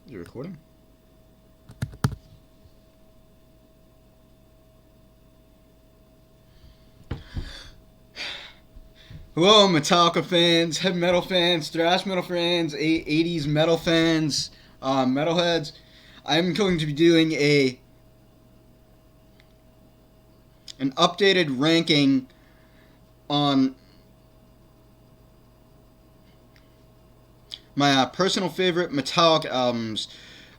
You recording? Hello, Metallica fans, heavy metal fans, thrash metal fans, 80s metal fans, metalheads. I'm going to be doing an updated ranking on my personal favorite Metallica albums.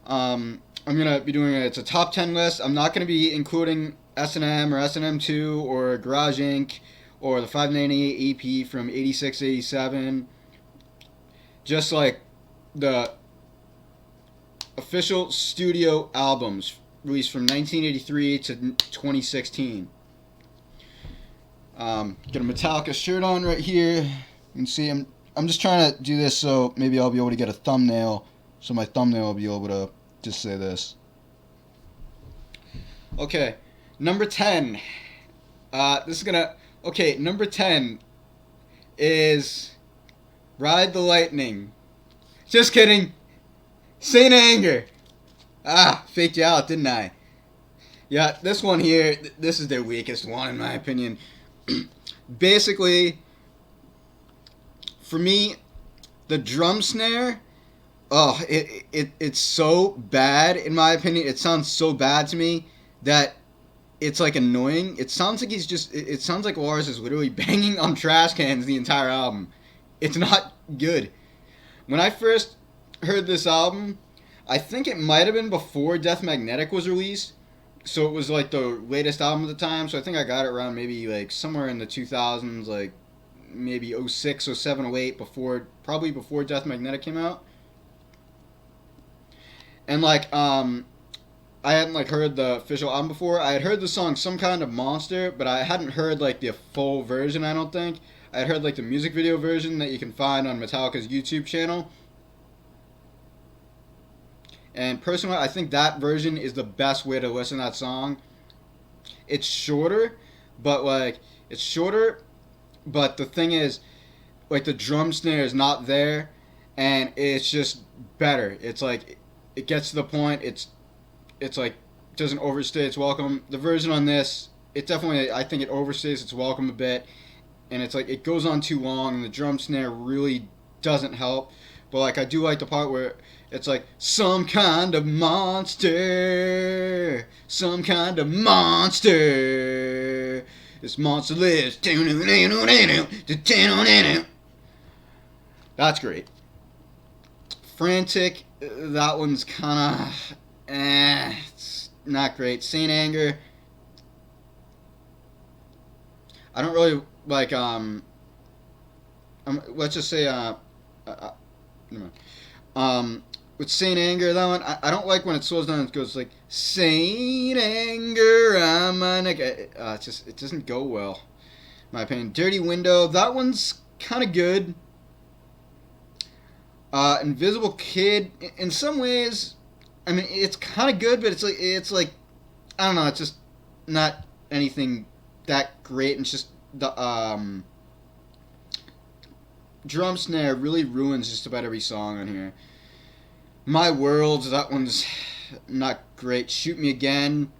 I'm gonna be doing it's a top 10 list. I'm not gonna be including S&M or S&M2 or Garage Inc. or the 598 EP from 86 87. Just like the official studio albums released from 1983 to 2016. Got a Metallica shirt on right here. You can see I'm just trying to do this so maybe I'll be able to get a thumbnail. So my thumbnail will be able to just say this. Okay, number 10. Number 10 is Ride the Lightning. Just kidding. Saint Anger. Faked you out, didn't I? Yeah, this one here, this is their weakest one in my opinion. Basically, for me, the drum snare, it's so bad in my opinion. It sounds so bad to me that it's like annoying. It sounds like it sounds like Lars is literally banging on trash cans the entire album. It's not good. When I first heard this album, I think it might have been before Death Magnetic was released. So it was like the latest album at the time. So I think I got it around maybe like somewhere in the 2000s, like maybe 06, 07, 08, probably before Death Magnetic came out. And like I hadn't like heard the official album before. I had heard the song Some Kind of Monster, but I hadn't heard like the full version, I don't think. I had heard like the music video version that you can find on Metallica's YouTube channel. And personally, I think that version is the best way to listen to that song. It's shorter, but the thing is, like the drum snare is not there, and it's just better. It's like it gets to the point. It's like doesn't overstay its welcome. The version on this, it definitely, I think it overstays its welcome a bit, and it's like it goes on too long, and the drum snare really doesn't help. But like I do like the part where it's like some kind of monster, some kind of monster. This monster lives. That's great. Frantic, that one's kind of it's not great. Saint Anger, I don't really like let's just say never mind. With Saint Anger, that one I don't like when it slows down. It goes like Saint Anger on my neck. It doesn't go well, in my opinion. Dirty Window, that one's kind of good. Invisible Kid, in some ways, I mean it's kind of good, but it's like I don't know. It's just not anything that great. And it's just the drum snare really ruins just about every song on here. My World, that one's not great. Shoot Me Again.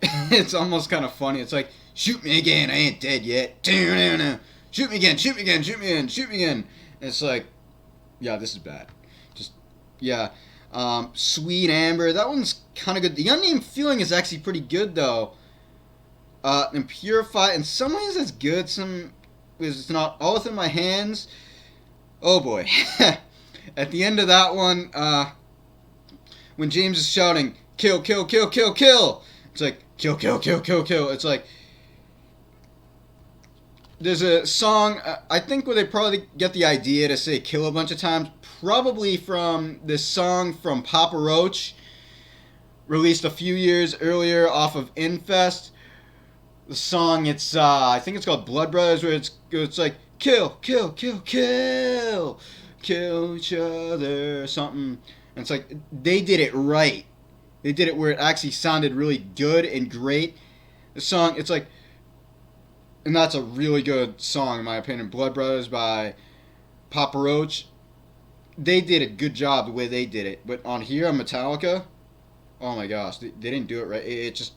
It's almost kind of funny. It's like, shoot me again, I ain't dead yet. Shoot me again, shoot me again, shoot me again, shoot me again. And it's like, yeah, this is bad. Just, yeah. Sweet Amber, that one's kind of good. The Unnamed Feeling is actually pretty good, though. And Purify, in some ways it's good. Some it's not. All Within My Hands. Oh boy. At the end of that one, when James is shouting, kill, kill, kill, kill, kill, it's like, kill, kill, kill, kill, kill. It's like, there's a song, I think where they probably get the idea to say kill a bunch of times, probably from this song from Papa Roach, released a few years earlier off of Infest. The song, I think it's called Blood Brothers, where it's like, kill, kill, kill, kill, kill each other, something. And it's like, they did it right. They did it where it actually sounded really good and great. The song, it's like, and that's a really good song in my opinion. Blood Brothers by Papa Roach. they did a good job the way they did it. But on here on Metallica, oh my gosh, they didn't do it right. It's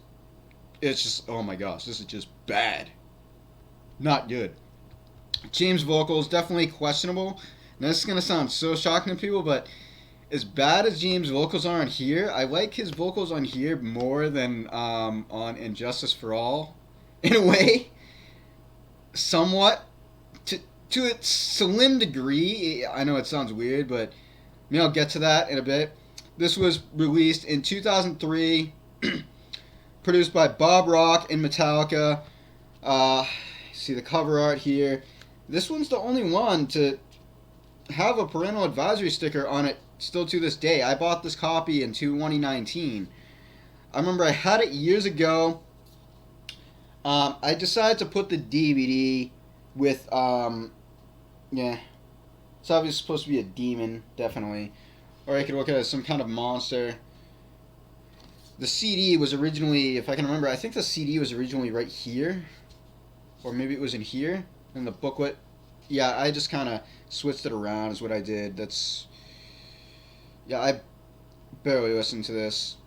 just, oh my gosh, this is just bad. Not good. James' vocals definitely questionable. Now this is gonna sound so shocking to people, but as bad as James' vocals are on here, I like his vocals on here more than on Injustice for All, in a way, somewhat. To a slim degree. I know it sounds weird, but I'll get to that in a bit. This was released in 2003, produced by Bob Rock and Metallica. See the cover art here. This one's the only one to have a parental advisory sticker on it still to this day. I bought this copy in 2019. I remember I had it years ago. I decided to put the DVD with, yeah, it's obviously supposed to be a demon, definitely. Or I could look at it as some kind of monster. The CD was originally, if I can remember, I think the CD was originally right here. Or maybe it was in here, in the booklet. Yeah, I just kind of switched it around is what I did. Yeah, I barely listened to this.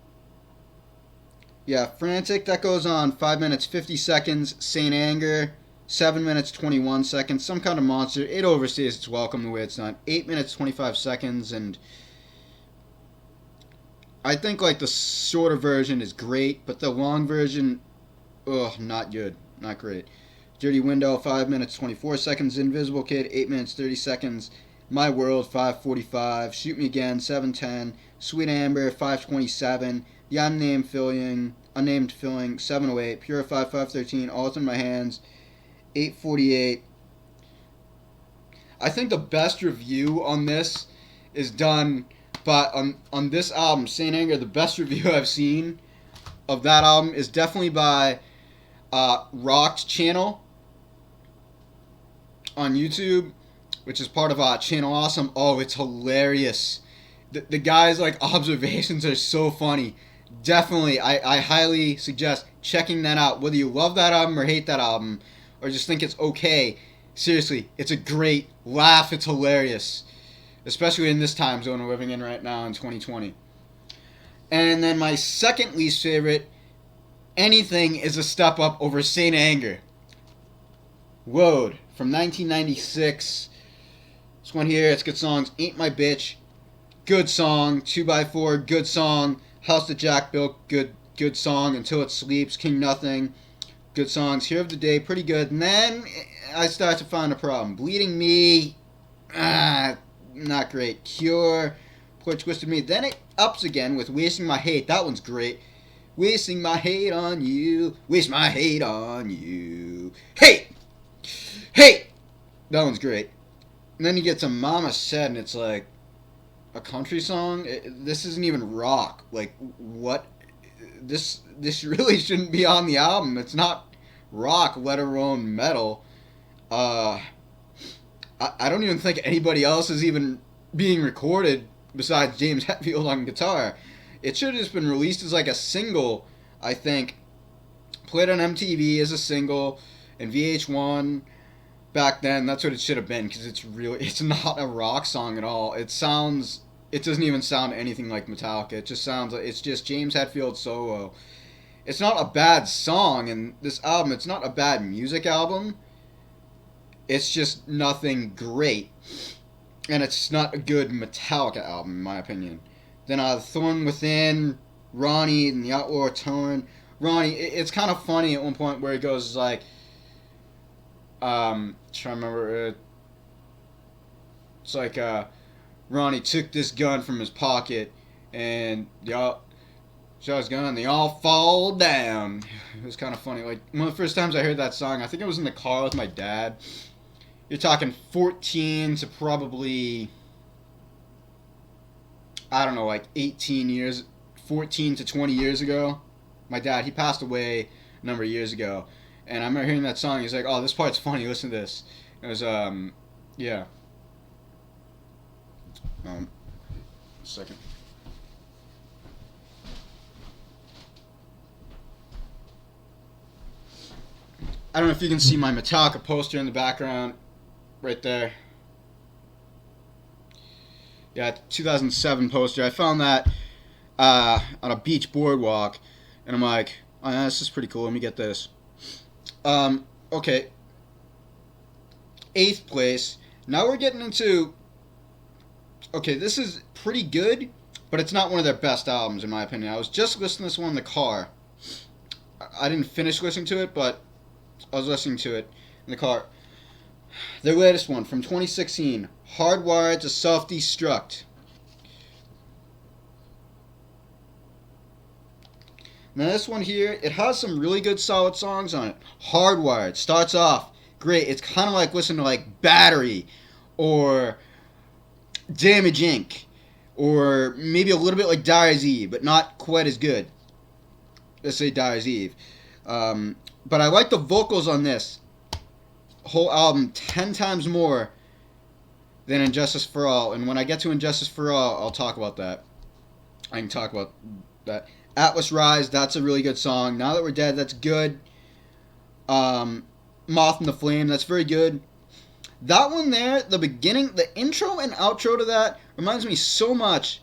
Yeah, Frantic, that goes on 5 minutes 50 seconds. Saint Anger, 7 minutes 21 seconds. Some kind of monster. It overstays its welcome the way it's done. 8 minutes 25 seconds, and I think like the shorter version is great, but the long version, not good. Not great. Dirty Window, 5 minutes 24 seconds. Invisible Kid, 8 minutes 30 seconds. My World, 5:45. Shoot Me Again, 7:10. Sweet Amber, 5:27. The Unnamed Filling, 7:08. Purify, 5:13. All in My Hands, 8:48. I think the best review on this is done, but on this album, Saint Anger, the best review I've seen of that album is definitely by Rock's channel on YouTube, which is part of Channel Awesome. Oh, it's hilarious. The guy's like observations are so funny. Definitely, I highly suggest checking that out. Whether you love that album or hate that album, or just think it's okay, seriously, it's a great laugh. It's hilarious, especially in this time zone we're living in right now in 2020. And then my second least favorite, Anything is a step up over Saint Anger. Load from 1996. This one here, it's good songs. Ain't My Bitch, good song. 2x4, good song. House That Jack Built, good song. Until It Sleeps, King Nothing, good songs. Here of the Day, pretty good. And then I start to find a problem. Bleeding Me, not great. Cure, Poor Twisted Me. Then it ups again with Wasting My Hate. That one's great. Wasting my hate on you. Waste my hate on you. Hey! Hey! That one's great. And then you get to Mama Said, and it's like a country song. This isn't even rock. Like, what? This really shouldn't be on the album. It's not rock, let alone metal. I don't even think anybody else is even being recorded besides James Hetfield on guitar. It should have just been released as like a single, I think. Played on MTV as a single and VH1 back then. That's what it should have been, because it's not a rock song at all. It doesn't even sound anything like Metallica. It just sounds like it's just James Hetfield solo. It's not a bad song, and this album, it's not a bad music album. It's just nothing great. And it's not a good Metallica album, in my opinion. Then Thorn Within, Ronnie, and the Outlaw Torn. Ronnie, it's kind of funny at one point where he goes like, trying to remember, it's like, Ronnie took this gun from his pocket, and shot his gun, and they all fall down. It was kind of funny. Like, one of the first times I heard that song, I think it was in the car with my dad. You're talking 14 to probably, I don't know, like 18 years, 14 to 20 years ago. My dad, he passed away a number of years ago. And I remember hearing that song. He's like, oh, this part's funny. Listen to this. It was, yeah. A second. I don't know if you can see my Metallica poster in the background. Right there. Yeah, 2007 poster. I found that on a beach boardwalk, and I'm like, oh, yeah, this is pretty cool. Let me get this. Okay, eighth place. Now we're getting into. Okay, this is pretty good, but it's not one of their best albums in my opinion. I was just listening to this one in the car. I didn't finish listening to it, but I was listening to it in the car. Their latest one from 2016, Hardwired to Self-Destruct. Now this one here, it has some really good solid songs on it. Hardwired starts off great. It's kind of like listening to like Battery or Damage Inc. or maybe a little bit like Dyer's Eve, but not quite as good. Let's say Dyer's Eve. But I like the vocals on this whole album 10 times more than Injustice for All. And when I get to Injustice for All, I'll talk about that. I can talk about that. Atlas Rise, that's a really good song. Now That We're Dead, that's good. Moth and the Flame, that's very good. That one there, the beginning, the intro and outro to that reminds me so much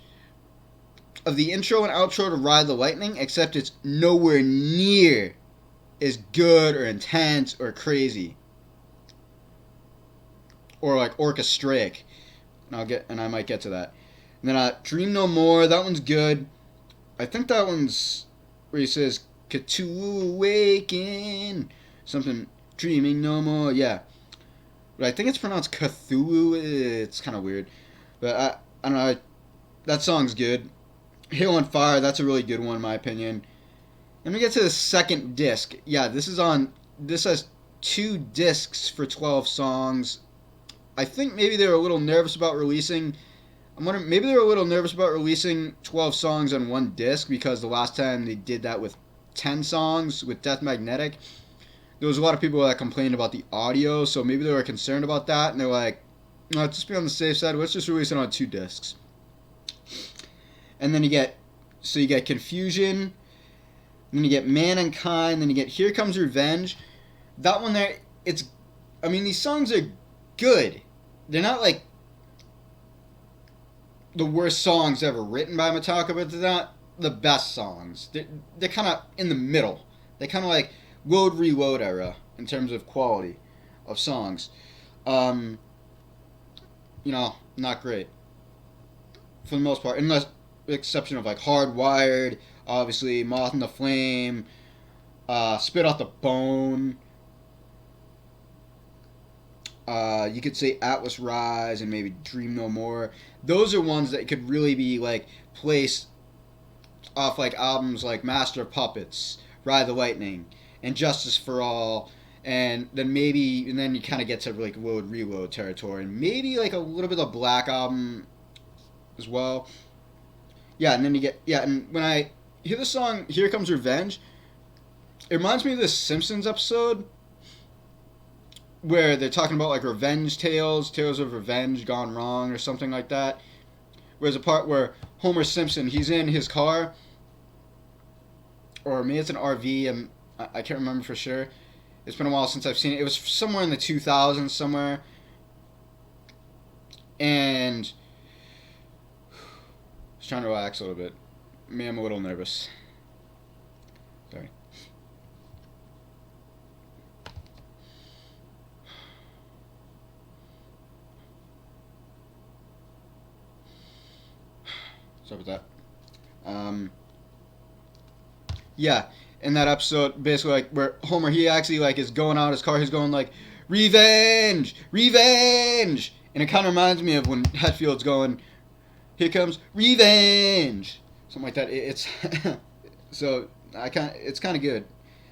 of the intro and outro to Ride the Lightning, except it's nowhere near as good or intense or crazy. Or like orchestraic. And I might get to that. And then Dream No More, that one's good. I think that one's where he says Cthulhu Awaken. Something Dreaming No More, yeah. But I think it's pronounced Cthulhu. It's kind of weird. But I don't know. That song's good. Hail on Fire, that's a really good one in my opinion. Let me get to the second disc. Yeah, this has 2 discs for 12 songs. I think maybe they were a little nervous about releasing. I'm wondering, maybe they were a little nervous about releasing 12 songs on one disc because the last time they did that with 10 songs with Death Magnetic, there was a lot of people that complained about the audio, so maybe they were concerned about that, and they're like, no, let's just be on the safe side, let's just release it on 2 discs. And then you get Confusion, and then you get Mankind, then you get Here Comes Revenge. That one there, these songs are good. They're not like the worst songs ever written by Metallica, but they're not the best songs. They're kind of in the middle. They're kind of like Load Reload era in terms of quality of songs. Not great for the most part, unless the exception of like Hardwired, obviously Moth and the Flame, Spit Out the Bone. You could say Atlas Rise and maybe Dream No More. Those are ones that could really be like placed off like albums like Master of Puppets, Ride the Lightning, and Justice for All, and then you kind of get to like Load Reload territory, and maybe like a little bit of Black Album as well. Yeah, and then you get and when I hear the song Here Comes Revenge, it reminds me of this Simpsons episode where they're talking about like revenge tales of revenge gone wrong or something like that. There's a part where Homer Simpson, he's in his car, or maybe it's an RV, and I can't remember for sure. It's been a while since I've seen it. It was somewhere in the 2000s somewhere. And I was trying to relax a little bit. I'm a little nervous. Sorry. Sorry about that. Yeah, in that episode, basically, like, where Homer, he actually, like, is going out of his car, he's going, like, revenge! Revenge! And it kind of reminds me of when Hetfield's going, here comes revenge! Something like that. It's, so, it's kind of good.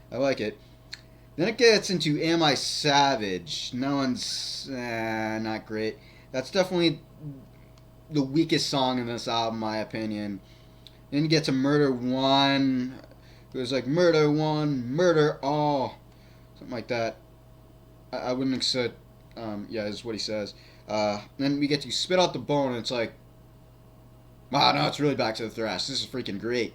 I like it. Then it gets into Am I Savage? No one's, not great. That's definitely the weakest song in this album, in my opinion. Then you get to Murder One. It was like Murder One, Murder All, something like that. I wouldn't accept. Is what he says. Then we get to Spit Out the Bone, and it's like, wow, no, it's really back to the thrash. This is freaking great.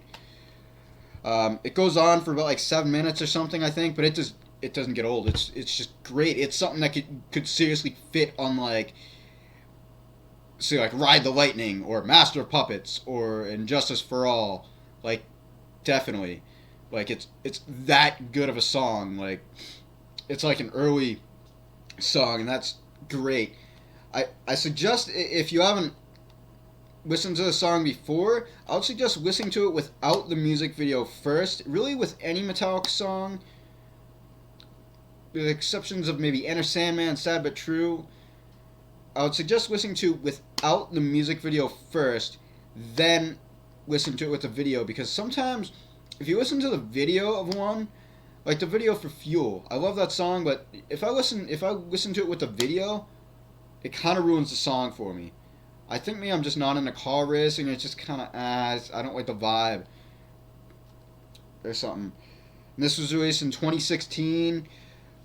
It goes on for about like 7 minutes or something, I think, but it doesn't get old. It's just great. It's something that could seriously fit on like say like Ride the Lightning or Master of Puppets or Injustice for All. Like, definitely. Like, it's that good of a song. Like, it's like an early song, and that's great. I suggest, if you haven't listened to the song before, I would suggest listening to it without the music video first. Really, with any Metallica song, with the exceptions of maybe Enter Sandman, Sad But True, I would suggest listening to without the music video first, then listen to it with the video, because sometimes if you listen to the video of one, like the video for Fuel, I love that song, but if I listen to it with the video, it kind of ruins the song for me. I think maybe I'm just not into car racing. It's just kind of I don't like the vibe or something. And this was released in 2016.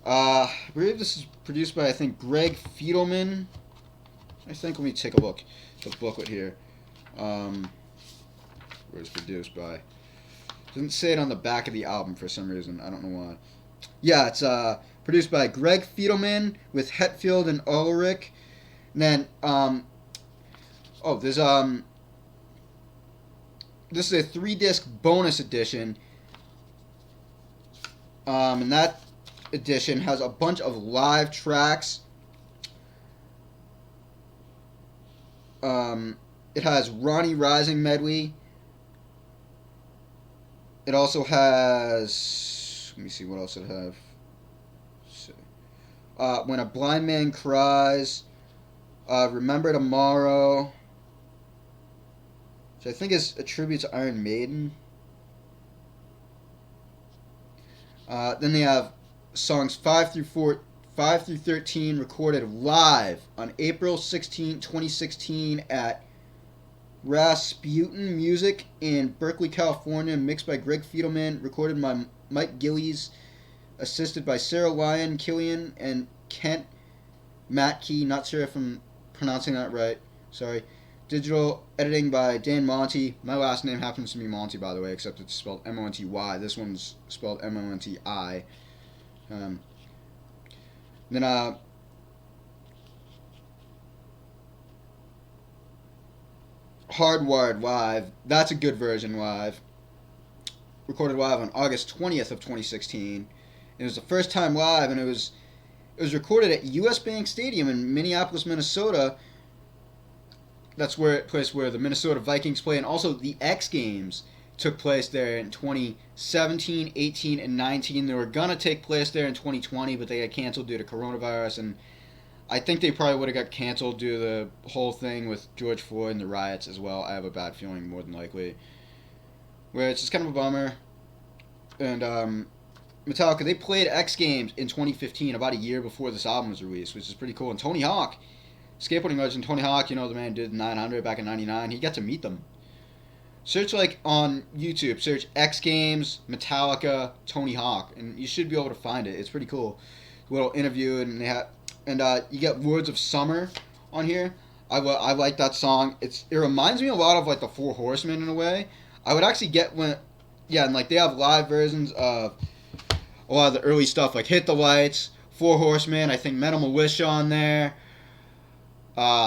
I believe this is produced by, I think, Greg Fiedelman. Let me take a look at the booklet here. Where it's produced by. Doesn't say it on the back of the album for some reason. I don't know why. Yeah, it's produced by Greg Fiedelman with Hetfield and Ulrich. And then, there's this is a 3-disc bonus edition. And that edition has a bunch of live tracks. It has Ronnie Rising medley. It also has, let me see what else it have. When a Blind Man Cries, Remember Tomorrow, which I think is a tribute to Iron Maiden. Then they have songs 5 through 13 recorded live on April 16, 2016 at Rasputin Music in Berkeley, California, mixed by Greg Fiedelman, recorded by Mike Gillies, assisted by Sarah Lyon, Killian, and Kent Matke. Not sure if I'm pronouncing that right. Sorry. Digital editing by Dan Monty. My last name happens to be Monty, by the way, except it's spelled M-O-N-T-Y. This one's spelled M-O-N-T-I. Then, Hardwired Live. That's a good version live. Recorded live on August 20th of 2016. It was the first time live, and it was recorded at U.S. Bank Stadium in Minneapolis, Minnesota. That's where the Minnesota Vikings play, and also the X Games took place there in 2017, 18, and 19. They were gonna take place there in 2020, but they got canceled due to coronavirus, and I think they probably would have got canceled due to the whole thing with George Floyd and the riots as well. I have a bad feeling, more than likely. Where it's just kind of a bummer. And Metallica, they played X Games in 2015, about a year before this album was released, which is pretty cool. And Tony Hawk, skateboarding legend Tony Hawk, the man who did 900 back in 99, he got to meet them. Search on YouTube, search X Games, Metallica, Tony Hawk, and you should be able to find it. It's pretty cool. A little interview, and they have, and you get Words of Summer on here. I like that song. It reminds me a lot of the Four Horsemen in a way. I would actually get and they have live versions of a lot of the early stuff, like Hit the Lights, Four Horsemen. I think Metal Militia on there,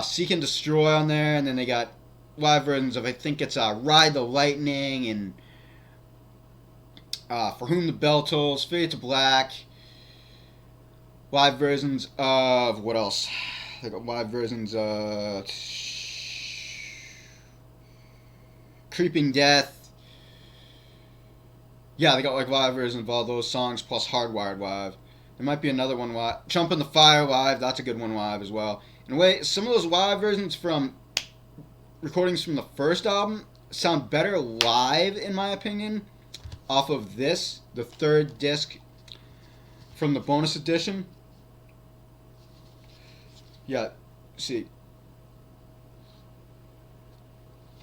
Seek and Destroy on there, and then they got live versions of, I think it's Ride the Lightning and For Whom the Bell Tolls, Fade to Black. Live versions of, what else? They got live versions of Creeping Death. Yeah, they got live versions of all those songs plus Hardwired Live. There might be another one live. Jump in the Fire Live, that's a good one live as well. In a way, some of those live versions from recordings from the first album sound better live, in my opinion, off of this, the 3rd disc from the bonus edition. Yeah, see.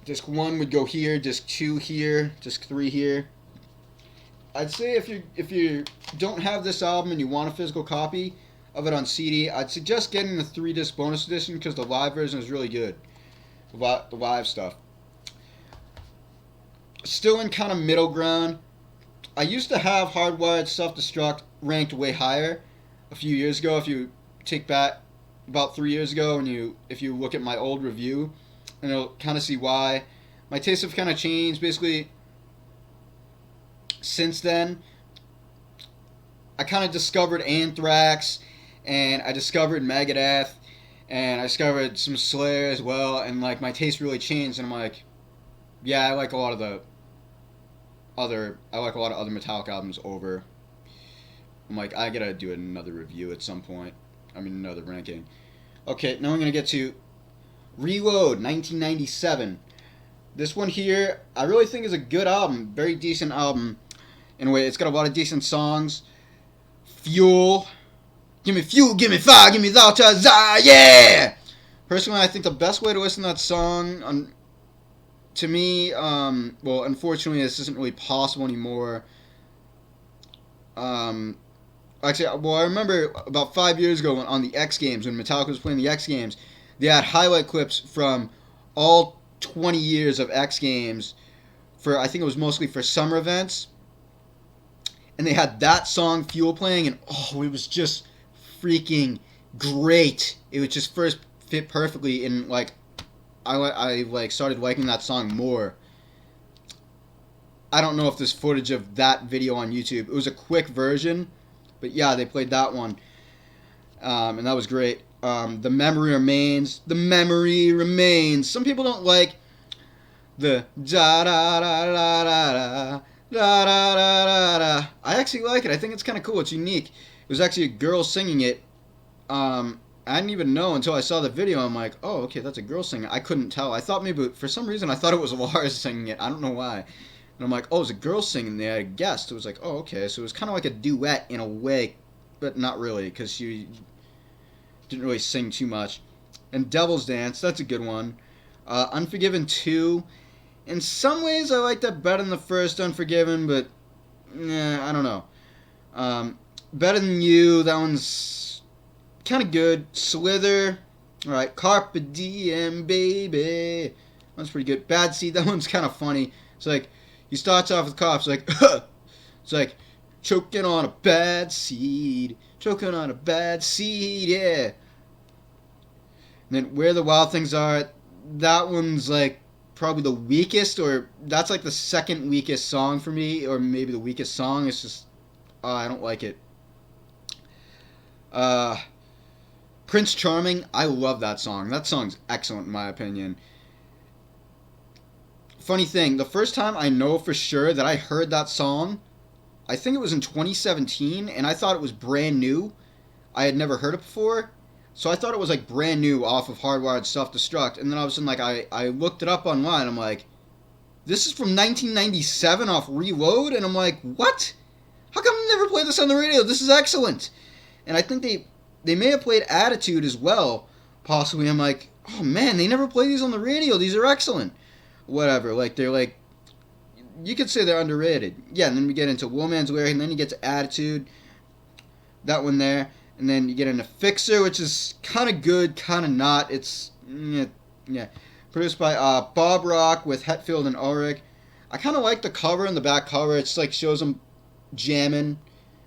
Disc 1 would go here, disc 2 here, disc 3 here. I'd say if you don't have this album and you want a physical copy of it on CD, I'd suggest getting the 3-disc bonus edition because the live version is really good. The live stuff. Still in kind of middle ground. I used to have Hardwired Self-Destruct ranked way higher a few years ago. If you take back about 3 years ago, and if you look at my old review, and you'll kind of see why my tastes have kind of changed. Basically, since then, I kind of discovered Anthrax, and I discovered Megadeth, and I discovered some Slayer as well, and like my taste really changed, and I'm like, yeah, I like a lot of other Metallica albums over. I'm like, I gotta do another review at some point. I mean, another ranking. Okay, now I'm gonna get to Reload, 1997. This one here, I really think is a good album, very decent album. In a way, it's got a lot of decent songs. Fuel, give me fuel, give me fire, give me thou yeah. Personally, I think the best way to listen to that song, to me, well, unfortunately, this isn't really possible anymore. Actually, well, I remember about 5 years ago on the X Games, when Metallica was playing the X Games, they had highlight clips from all 20 years of X Games for, I think it was mostly for summer events. And they had that song, Fuel, playing, and oh, it was just freaking great. It would just first fit perfectly, and like, I like started liking that song more. I don't know if there's footage of that video on YouTube. It was a quick version, but yeah, they played that one, and that was great. The Memory Remains. The Memory Remains. Some people don't like the da da da da da da da da da. I actually like it. I think it's kind of cool. It's unique. It was actually a girl singing it. I didn't even know until I saw the video. I'm like, oh, okay, that's a girl singing. I couldn't tell. I thought maybe, for some reason, I thought it was Lars singing it. I don't know why. And I'm like, oh, it's a girl singing there. I guessed. It was like, oh, okay. So it was kind of like a duet in a way, but not really, because she didn't really sing too much. And Devil's Dance, that's a good one. Unforgiven 2. In some ways, I like that better than the first Unforgiven, but I don't know. Better Than You, that one's kind of good. Slither, alright. Carpe Diem, baby. That one's pretty good. Bad Seed, that one's kind of funny. It's like, he starts off with cops, like, it's like, choking on a bad seed. Choking on a bad seed, yeah. And then Where the Wild Things Are, that one's like probably the weakest, or that's like the second weakest song for me, or maybe the weakest song. It's just, I don't like it. Prince Charming, I love that song. That song's excellent in my opinion. Funny thing, the first time I know for sure that I heard that song, I think it was in 2017, and I thought it was brand new. I had never heard it before, so I thought it was like brand new off of Hardwired Self-Destruct, and then all of a sudden, like, I looked it up online. I'm like, this is from 1997 off Reload, and I'm like, what? How come I never played this on the radio? This is excellent. And I think they may have played Attitude as well, possibly. I'm like, oh man, they never play these on the radio. These are excellent. Whatever, like, they're like, you could say they're underrated. Yeah, and then we get into Woman's Lyric, and then you get to Attitude, that one there, and then you get into Fixer, which is kind of good, kind of not. It's, yeah. Produced by Bob Rock with Hetfield and Ulrich. I kind of like the cover and the back cover. It's like shows them jamming,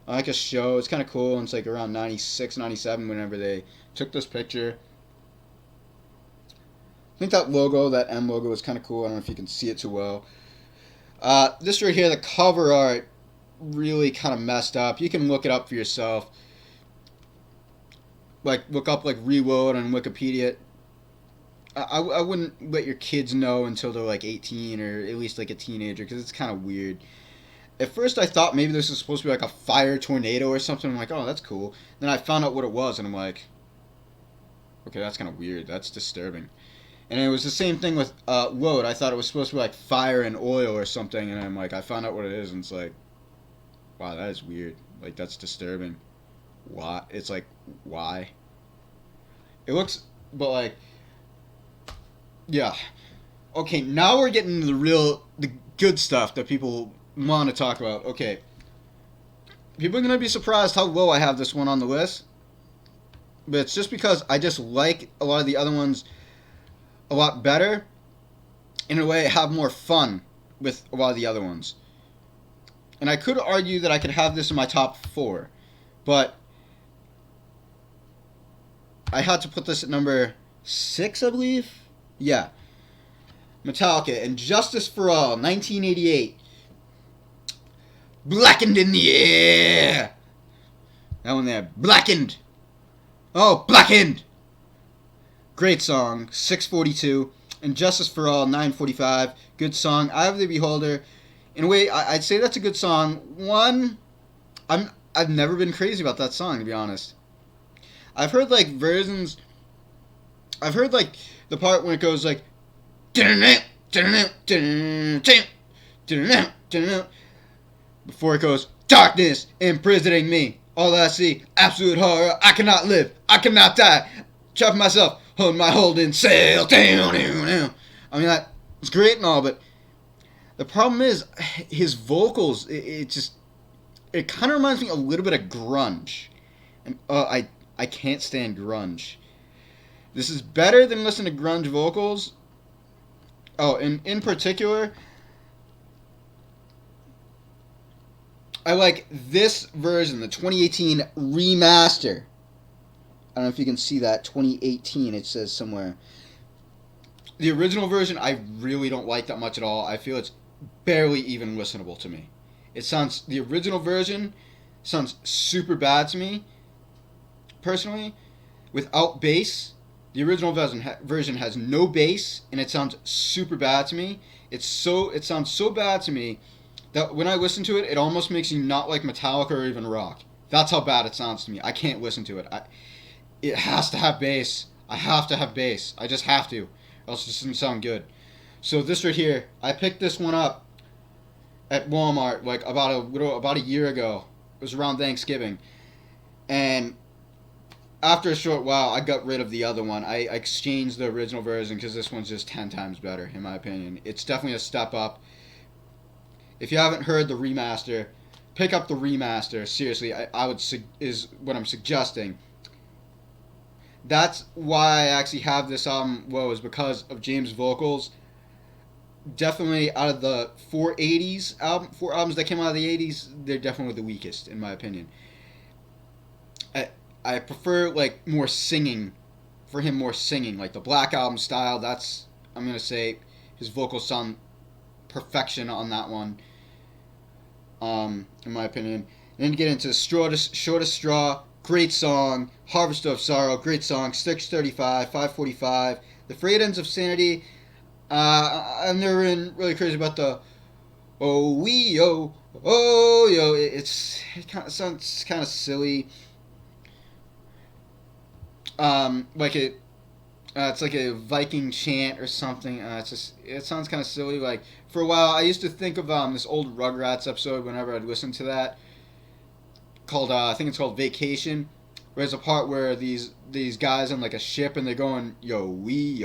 like a show. It's kind of cool, and it's like around 96, 97 whenever they took this picture. I think that logo, that M logo, is kind of cool. I don't know if you can see it too well. This right here, the cover art, really kind of messed up. You can look it up for yourself. Like, look up, like, Reload on Wikipedia. I wouldn't let your kids know until they're, like, 18 or at least, like, a teenager, because it's kind of weird. At first, I thought maybe this was supposed to be, like, a fire tornado or something. I'm like, oh, that's cool. Then I found out what it was, and I'm like, okay, that's kind of weird. That's disturbing. And it was the same thing with Load. I thought it was supposed to be like fire and oil or something, and I'm like, I found out what it is, and it's like, wow, that is weird. Like, that's disturbing. Why? It's like, why? It looks, but like, yeah. Okay, now we're getting to the good stuff that people want to talk about. Okay. People are going to be surprised how low I have this one on the list. But it's just because I just like a lot of the other ones a lot better. In a way, have more fun with a lot of the other ones. And I could argue that I could have this in my top 4. But I had to put this at number 6, I believe. Yeah. Metallica and Justice for All, 1988. Blackened in the air. That one there. Blackened. Oh, blackened. Great song, 6:42. And Justice for All, 9:45. Good song. Eye of the Beholder. In a way, I'd say that's a good song. One, I've never been crazy about that song, to be honest. I've heard like versions. I've heard like the part when it goes like before it goes, darkness imprisoning me. All that I see, absolute horror. I cannot live. I cannot die. Chop myself. Hold my holding sail. I mean, that's great and all, but the problem is his vocals. It kind of reminds me a little bit of grunge, and I can't stand grunge. This is better than listening to grunge vocals. Oh, and in particular, I like this version, the 2018 remaster. I don't know if you can see that, 2018, it says somewhere. The original version, I really don't like that much at all. I feel it's barely even listenable to me. The original version sounds super bad to me, personally, without bass. The original version has no bass, and it sounds super bad to me. It sounds so bad to me that when I listen to it, it almost makes me not like Metallica or even rock. That's how bad it sounds to me. I can't listen to it. It has to have bass. I have to have bass. I just have to, or else it just doesn't sound good. So this right here, I picked this one up at Walmart like about a year ago. It was around Thanksgiving, and after a short while, I got rid of the other one. I exchanged the original version because this one's just 10 times better, in my opinion. It's definitely a step up. If you haven't heard the remaster, pick up the remaster. Seriously, is what I'm suggesting. That's why I actually have this album. Well, is because of James' vocals. Definitely out of the four albums that came out of the 80s, they're definitely the weakest, in my opinion. I prefer like more singing, for him more singing, like the Black Album style. I'm gonna say his vocals sound perfection on that one, in my opinion. And then get into Shortest Straw, great song. Harvest of Sorrow, great song. 6:35, 5:45. The Frayed Ends of Sanity. I've never been really crazy about the oh wee oh yo. It kind of sounds kind of silly. It's like a Viking chant or something. It sounds kind of silly. Like for a while, I used to think of this old Rugrats episode whenever I'd listen to that. Called I think it's called Vacation. Where there's a part where these guys on like a ship and they're going yo wee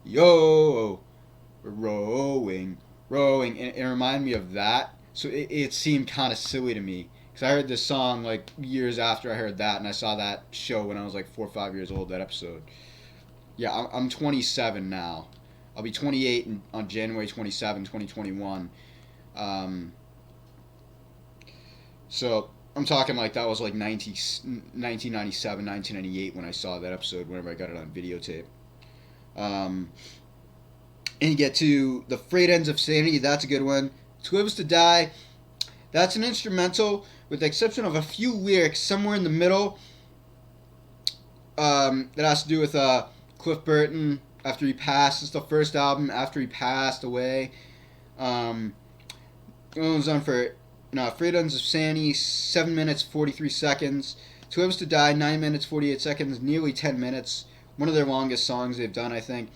yo rowing, and it reminded me of that. So it seemed kind of silly to me. Because I heard this song like years after I heard that, and I saw that show when I was like 4 or 5 years old, that episode. Yeah, I'm 27 now. I'll be 28 on January 27, 2021. So I'm talking like that was like 1997, 1998 when I saw that episode, whenever I got it on videotape. And you get to The Frayed Ends of Sanity, that's a good one. To Live Is to Die, that's an instrumental, with the exception of a few lyrics somewhere in the middle, that has to do with Cliff Burton after he passed. It's the first album after he passed away. It goes on for Frayed Ends of Sanity, 7 minutes 43 seconds. To Live Is to Die, 9 minutes 48 seconds, nearly 10 minutes. One of their longest songs they've done, I think.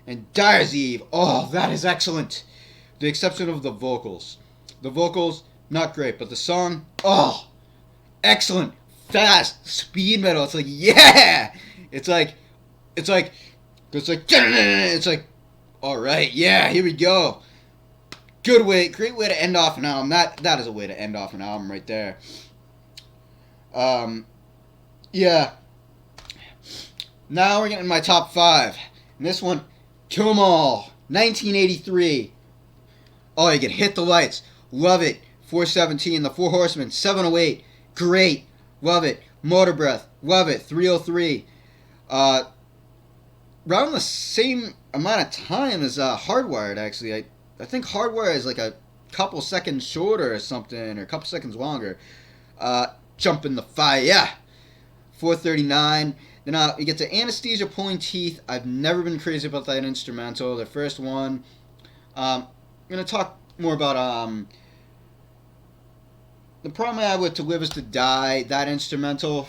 And Dyer's Eve, oh, that is excellent. With the exception of the vocals. The vocals, not great, but the song, oh, excellent, fast, speed metal. It's like, yeah, it's like, all right, yeah, here we go. Great way to end off an album. That is a way to end off an album right there. Yeah. Now we're getting my top 5. And this one, Kill 'Em All, 1983. Oh, you can Hit the Lights. Love it. 417, The Four Horsemen, 708. Great. Love it. Motor Breath. Love it. 303. Uh, around the same amount of time as Hardwired, actually. I think Hardwired is like a couple seconds shorter or something, or a couple seconds longer. Jump in the Fire, 4:39. Then you get to Anesthesia Pulling Teeth. I've never been crazy about that instrumental. The first one. I'm going to talk more about the problem I have with To Live Is To Die, that instrumental.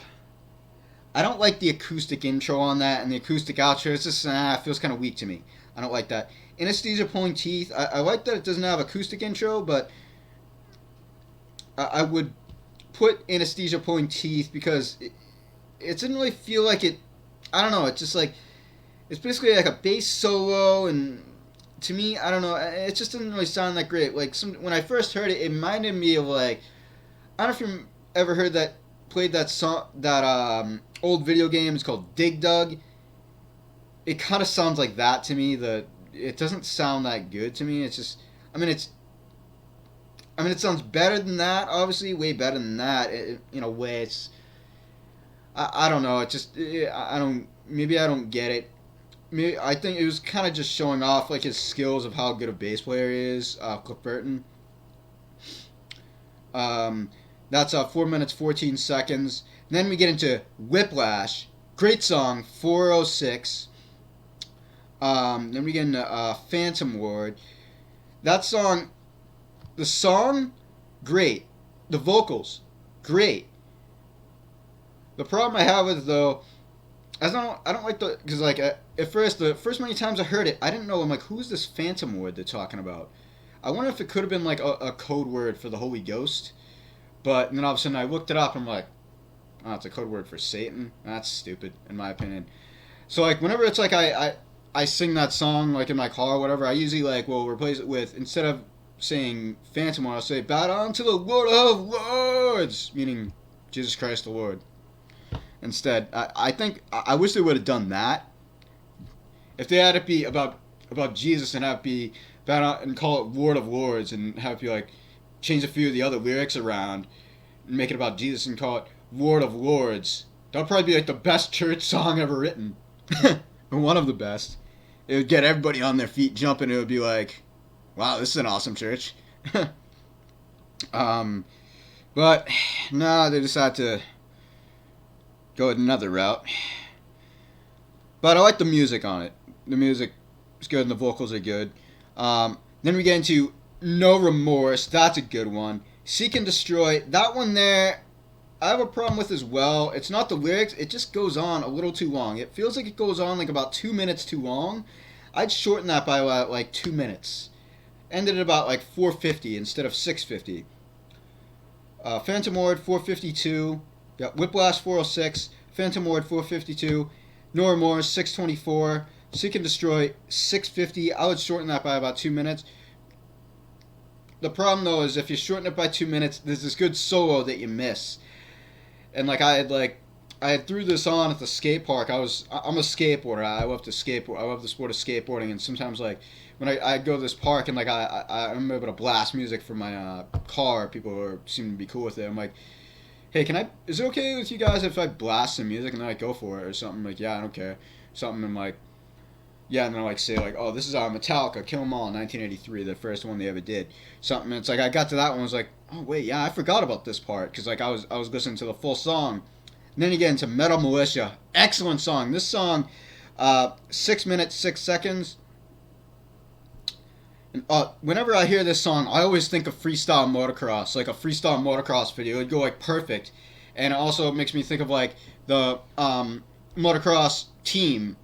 I don't like the acoustic intro on that and the acoustic outro. It's just, it feels kind of weak to me. I don't like that. Anesthesia Pulling Teeth, I like that it doesn't have acoustic intro, but I would put Anesthesia Pulling Teeth because it didn't really feel like it. I don't know. It's just like it's basically like a bass solo, and to me, I don't know. It just didn't really sound that great. Like when I first heard it, it reminded me of like I don't know if you ever heard that played that song that old video game. It's called Dig Dug. It kind of sounds like that to me. It doesn't sound that good to me. It's just it sounds better than that. Obviously, way better than that. In a way, it's I don't know. It just I don't. Maybe I don't get it. Maybe I think it was kind of just showing off like his skills of how good a bass player he is. Cliff Burton. That's 4 minutes 14 seconds. And then we get into Whiplash. Great song, 4:06. Then we get into Phantom Ward. That song, the song, great. The vocals, great. The problem I have with it, though, I don't like because like at first the first many times I heard it, I didn't know. I'm like, who's this Phantom Ward they're talking about? I wonder if it could have been like a code word for the Holy Ghost. But then all of a sudden I looked it up and I'm like, oh, it's a code word for Satan. That's stupid in my opinion. So like whenever it's like I sing that song like in my car or whatever, I usually like will replace it with, instead of saying Phantom Ward, I'll say bow down to the Lord of Lords, meaning Jesus Christ the Lord. Instead, I think I wish they would have done that. If they had it be about Jesus and have it be bow down and call it Lord of Lords and have it be like change a few of the other lyrics around and make it about Jesus and call it Lord of Lords, that would probably be like the best church song ever written. One of the best. It would get everybody on their feet jumping. It would be like, wow, this is an awesome church. But no, they decided to go another route. But I like the music on it. The music is good and the vocals are good. Then we get into No Remorse. That's a good one. Seek and Destroy. That one there, I have a problem with as well. It's not the lyrics. It just goes on a little too long. It feels like it goes on like about 2 minutes too long. I'd shorten that by like 2 minutes. Ended at about like 4:50 instead of 6:50. Phantom Ward 4:52. Yeah, Whiplash 4:06. Phantom Ward 4:52. No Remorse 6:24. Seek and Destroy 6:50. I would shorten that by about 2 minutes. The problem though is if you shorten it by 2 minutes, there's this good solo that you miss. And like I had threw this on at the skate park. I'm a skateboarder. I love to skateboard. I love the sport of skateboarding. And sometimes like when I go to this park and like I'm able to blast music from my car, people seem to be cool with it. I'm like, hey, is it okay with you guys if I blast some music? And they're like, go for it or something. I'm like, yeah, I don't care. Something. I'm like, yeah, and then I like say like, oh, this is Metallica, Kill 'Em All, 1983, the first one they ever did. Something. It's like I got to that one, I was like, oh wait, yeah, I forgot about this part because like I was listening to the full song. And then you get into Metal Militia, excellent song. This song, 6 minutes 6 seconds. And whenever I hear this song, I always think of freestyle motocross, like a freestyle motocross video. It'd go like perfect, and it also makes me think of like the motocross team.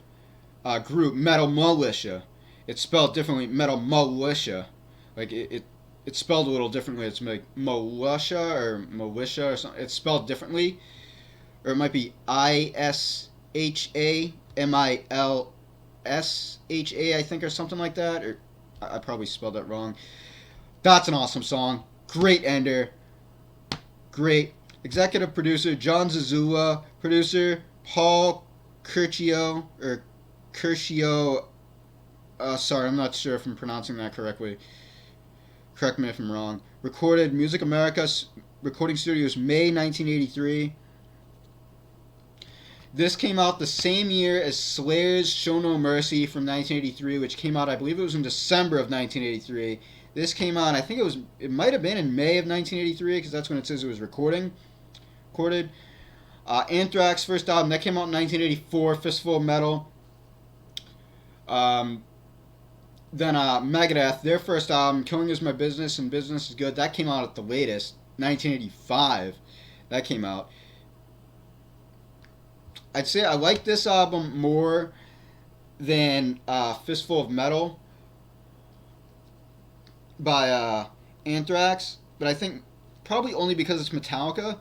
Group Metal Militia. It's spelled differently. Metal Militia, like it's spelled a little differently. It's like militia or militia or something. It's spelled differently, or it might be ISHA I think, or something like that. Or I probably spelled that wrong. That's an awesome song. Great ender. Great executive producer John Zazula. Producer Paul Curcio or Curcio, sorry, I'm not sure if I'm pronouncing that correctly. Correct me if I'm wrong. Recorded Music America Recording Studios, May 1983. This came out the same year as Slayer's Show No Mercy from 1983, which came out, I believe it was in December of 1983. This came out, I think it might have been in May of 1983, because that's when it says it was recorded. Anthrax, first album, that came out in 1984, Fistful of Metal. Then Megadeth, their first album, Killing Is My Business and Business Is Good, that came out at the latest, 1985. That came out. I'd say I like this album more than Fistful of Metal by Anthrax, but I think probably only because it's Metallica.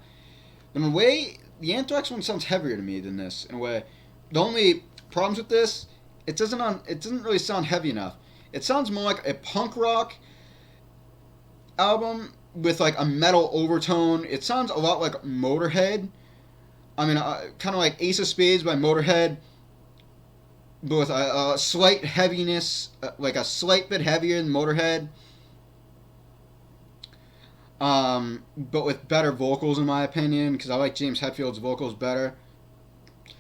In a way, the Anthrax one sounds heavier to me than this, in a way. The only problems with this, it doesn't really sound heavy enough. It sounds more like a punk rock album with like a metal overtone. It sounds a lot like Motorhead. I mean, kind of like Ace of Spades by Motorhead, but with a slight heaviness, like a slight bit heavier than Motorhead. But with better vocals, in my opinion, because I like James Hetfield's vocals better.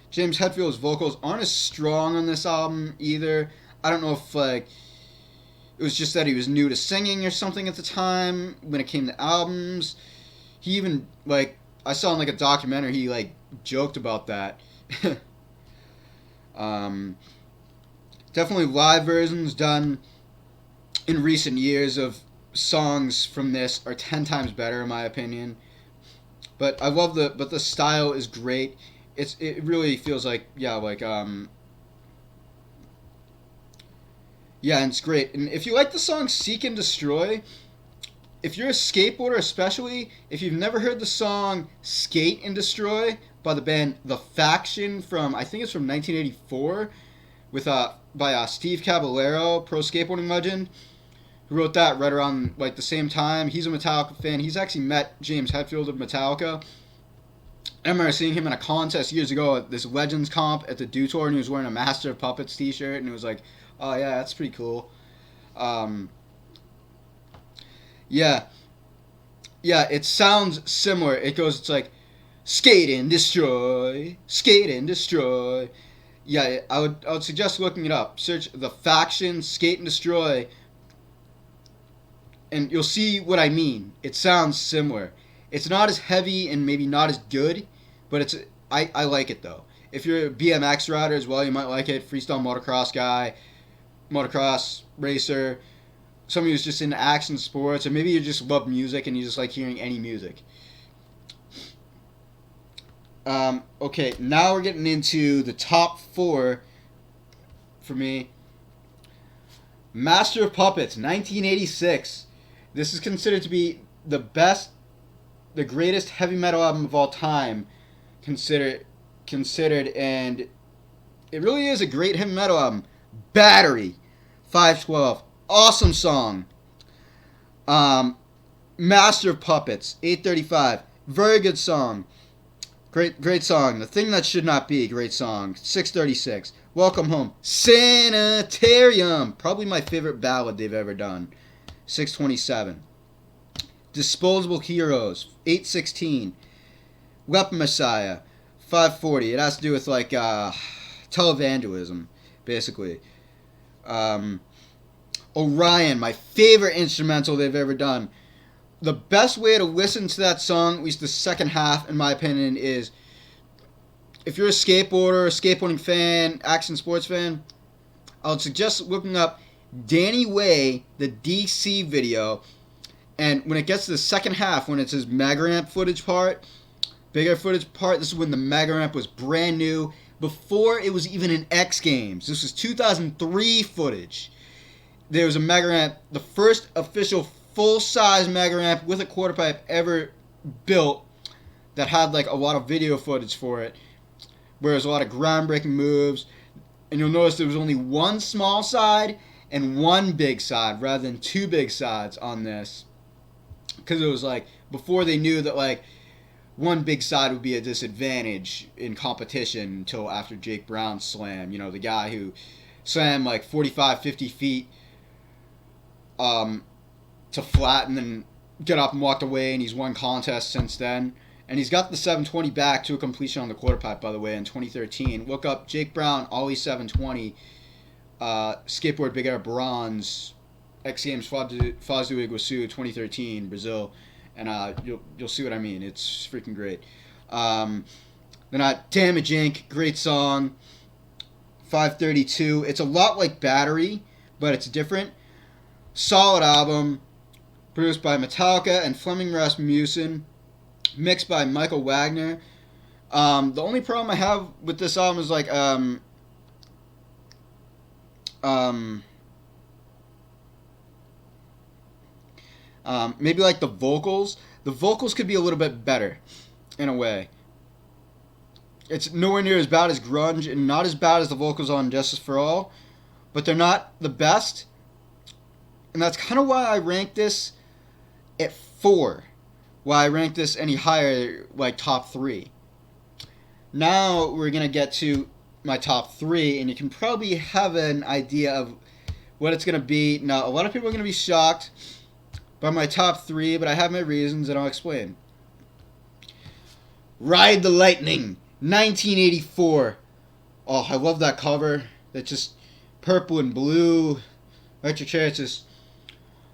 James Hetfield's vocals aren't as strong on this album either. I don't know if like it was just that he was new to singing or something at the time when it came to albums. He even like I saw in like a documentary he like joked about that. Definitely live versions done in recent years of songs from this are 10 times better in my opinion. But I love the style is great. It really feels like and it's great. And if you like the song Seek and Destroy, if you're a skateboarder especially, if you've never heard the song Skate and Destroy by the band The Faction from, I think it's from 1984, with by Steve Caballero, pro skateboarding legend, who wrote that right around like the same time. He's a Metallica fan. He's actually met James Hetfield of Metallica. I remember seeing him in a contest years ago at this Legends comp at the Dew Tour, and he was wearing a Master of Puppets t-shirt, and it was like, oh yeah, that's pretty cool. Yeah, it sounds similar. It's like, skate and destroy, skate and destroy. Yeah, I would suggest looking it up. Search The Faction, Skate and Destroy, and you'll see what I mean. It sounds similar. It's not as heavy and maybe not as good, but I like it though. If you're a BMX rider as well, you might like it. Freestyle motocross guy, motocross racer, somebody who's just into action sports, or maybe you just love music and you just like hearing any music. Okay, now we're getting into the top 4 for me. Master of Puppets, 1986. This is considered to be the greatest heavy metal album of all time, considered, and it really is a great heavy metal album. Battery, 512, awesome song. Master of Puppets, 835, very good song. Great song. The Thing That Should Not Be, great song. 636. Welcome Home. Sanitarium, probably my favorite ballad they've ever done. 627. Disposable Heroes, 816. Weapon Messiah, 540. It has to do with like televangelism, basically. Orion, my favorite instrumental they've ever done. The best way to listen to that song, at least the second half, in my opinion, is if you're a skateboarder, a skateboarding fan, action sports fan, I would suggest looking up Danny Way, the DC video, and when it gets to the second half, when it's his Mega Ramp footage part, bigger footage part, this is when the Mega Ramp was brand new, before it was even in X Games. This was 2003 footage. There was a Mega Ramp, the first official full-size Mega Ramp with a quarter pipe ever built that had like a lot of video footage for it, where there's a lot of groundbreaking moves, and you'll notice there was only one small side and one big side rather than 2 big sides on this, because it was like before they knew that like one big side would be a disadvantage in competition until after Jake Brown's slam, the guy who slammed like 45, 50 feet to flat and then get up and walked away, and he's won contests since then. And he's got the 720 back to a completion on the quarter pipe, by the way, in 2013. Look up Jake Brown, Ollie 720, skateboard Big Air Bronze, X Games Foz do Iguaçu 2013, Brazil. And you'll see what I mean. It's freaking great. Then Damage Inc., great song. 532. It's a lot like Battery, but it's different. Solid album. Produced by Metallica and Flemming Rasmussen. Mixed by Michael Wagner. The only problem I have with this album is like maybe like the vocals. The vocals could be a little bit better, in a way. It's nowhere near as bad as Grunge and not as bad as the vocals on Justice for All, but they're not the best. And that's kind of why I rank this at 4. Why I rank this any higher, like top 3. Now we're going to get to my top 3, and you can probably have an idea of what it's going to be. Now, a lot of people are going to be shocked by my top 3, but I have my reasons, and I'll explain. Ride the Lightning, 1984. Oh, I love that cover. It's just purple and blue. Electric Chair, it just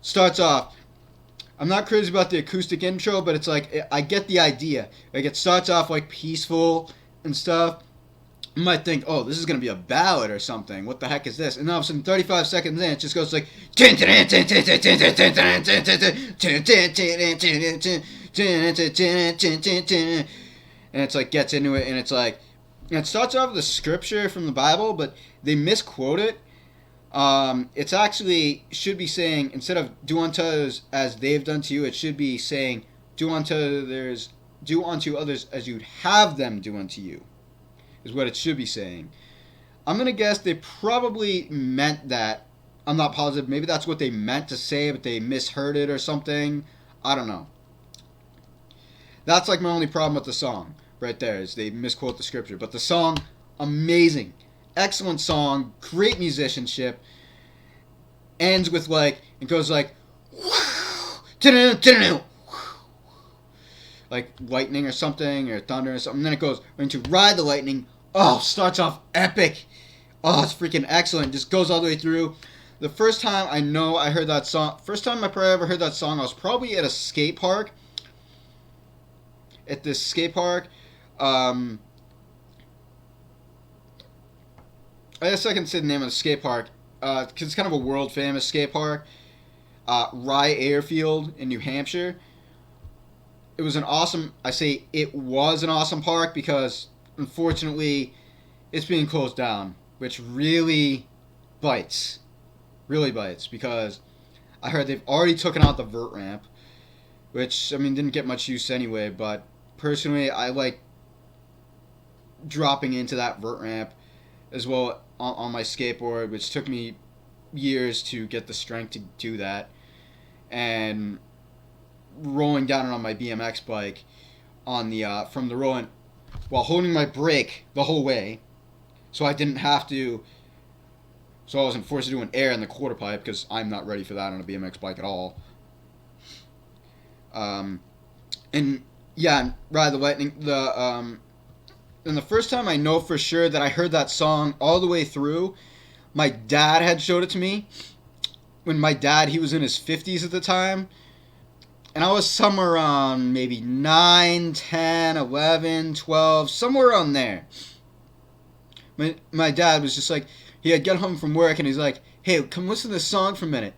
starts off. I'm not crazy about the acoustic intro, but it's like, I get the idea. Like, it starts off like peaceful and stuff. You might think, oh, this is going to be a ballad or something. What the heck is this? And all of a sudden, 35 seconds in, it just goes like... And it's like, gets into it, and it's like... And it starts off with a scripture from the Bible, but they misquote it. It's actually should be saying, instead of do unto others as they've done to you, it should be saying do unto others as you'd have them do unto you, is what it should be saying. I'm gonna guess they probably meant that. I'm not positive. Maybe that's what they meant to say, but they misheard it or something. I don't know. That's like my only problem with the song right there, is they misquote the scripture. But the song, amazing. Excellent song, great musicianship. Ends with like, it goes like, like lightning or something, or thunder or something. And then it goes into Ride the Lightning. Oh, starts off epic. Oh, it's freaking excellent. Just goes all the way through. The first time I heard that song, first time I probably ever heard that song, I was probably at a skate park. At this skate park. I guess I can say the name of the skate park, because it's kind of a world famous skate park. Rye Airfield in New Hampshire. It was an awesome park, because unfortunately it's being closed down, which really bites. Really bites, because I heard they've already taken out the vert ramp, which, I mean, didn't get much use anyway, but personally I like dropping into that vert ramp as well on my skateboard, which took me years to get the strength to do that, and rolling down it on my BMX bike on the from the rolling while holding my brake the whole way, so I wasn't forced to do an air in the quarter pipe, because I'm not ready for that on a BMX bike at all. And yeah, Ride the Lightning, and the first time I know for sure that I heard that song all the way through, my dad had showed it to me. When my dad, he was in his 50s at the time, and I was somewhere around maybe 9, 10, 11, 12, somewhere around there. My dad was just like, he had got home from work, and he's like, hey, come listen to this song for a minute.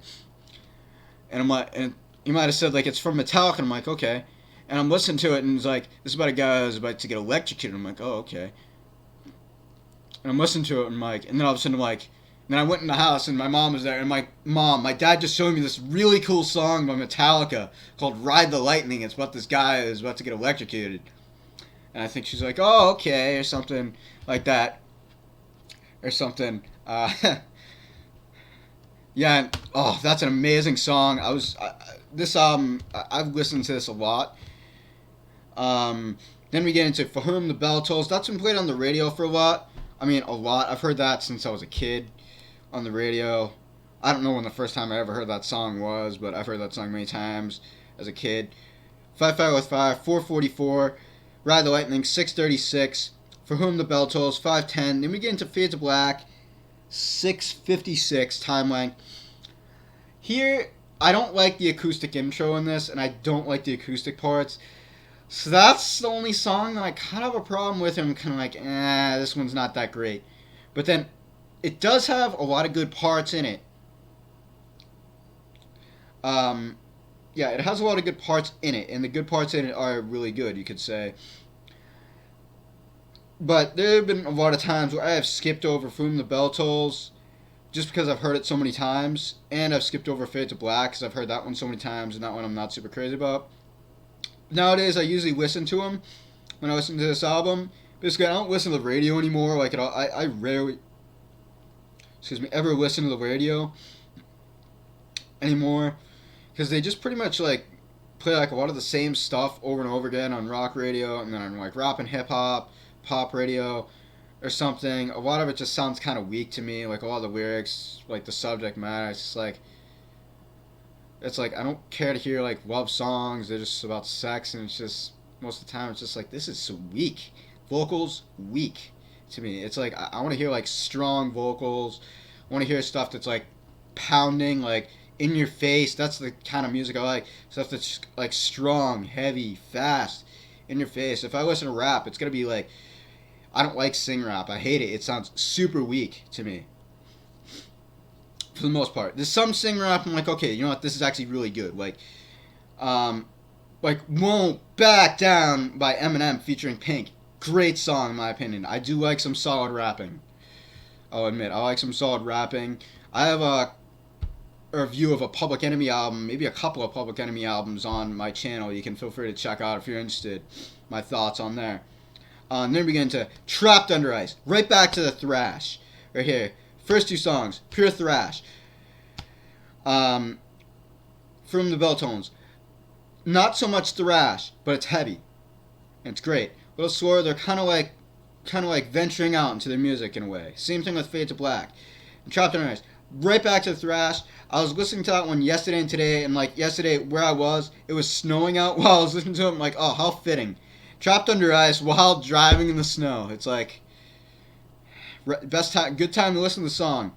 And I'm like, and he might have said, like, it's from Metallica, and I'm like, okay. And I'm listening to it, and it's like, this is about a guy who's about to get electrocuted. I'm like, oh, okay. And I'm listening to it, and I'm like, and then all of a sudden, I'm like, and then I went in the house, and my mom was there, and I'm like, Mom, my dad just showed me this really cool song by Metallica called Ride the Lightning. It's about this guy who's about to get electrocuted. And I think she's like, oh, okay, or something like that. Or something. Yeah, and, oh, that's an amazing song. This album, I've listened to this a lot. Then we get into For Whom the Bell Tolls. That's been played on the radio for a lot. I mean, a lot. I've heard that since I was a kid on the radio. I don't know when the first time I ever heard that song was, but I've heard that song many times as a kid. Fight Fire with Fire, 444. Ride the Lightning, 6:36. For Whom the Bell Tolls, 5:10. Then we get into Fade to Black, 6:56 time length. Here, I don't like the acoustic intro in this, and I don't like the acoustic parts. So that's the only song that I kind of have a problem with, and I'm kind of like, this one's not that great. But then, it does have a lot of good parts in it. Yeah, it has a lot of good parts in it, and the good parts in it are really good, you could say. But there have been a lot of times where I have skipped over For Whom the Bell Tolls, just because I've heard it so many times, and I've skipped over Fade to Black because I've heard that one so many times, and that one I'm not super crazy about. Nowadays, I usually listen to them when I listen to this album. Basically, I don't listen to the radio anymore. Like at all. I rarely, ever listen to the radio anymore, because they just pretty much like play like a lot of the same stuff over and over again on rock radio, and then on like rap and hip hop, pop radio, or something. A lot of it just sounds kind of weak to me. Like a lot of the lyrics, like the subject matter, it's like I don't care to hear like love songs. They're just about sex, and it's just most of the time it's just like, this is so weak. Vocals weak to me. It's like I want to hear like strong vocals. I want to hear stuff that's like pounding, like in your face. That's the kind of music I like. Stuff that's like strong, heavy, fast, in your face. If I listen to rap, it's gonna be like, I don't like sing rap. I hate it. It sounds super weak to me. For the most part, there's some sing rap I'm like, okay, you know what? This is actually really good. Like "Won't Back Down" by Eminem featuring Pink. Great song in my opinion. I do like some solid rapping. I'll admit, I like some solid rapping. I have a review of a Public Enemy album, maybe a couple of Public Enemy albums on my channel. You can feel free to check out if you're interested. My thoughts on there. And then we get into Trapped Under Ice. Right back to the thrash. Right here. First two songs, pure thrash. From the Bell Tones. Not so much thrash, but it's heavy. And it's great. A little slower, they're kind of like venturing out into their music in a way. Same thing with Fade to Black. And Trapped Under Ice. Right back to the thrash. I was listening to that one yesterday and today, and like yesterday where I was, it was snowing out while I was listening to it. I'm like, oh, how fitting. Trapped Under Ice while driving in the snow. It's like best time, good time to listen to the song.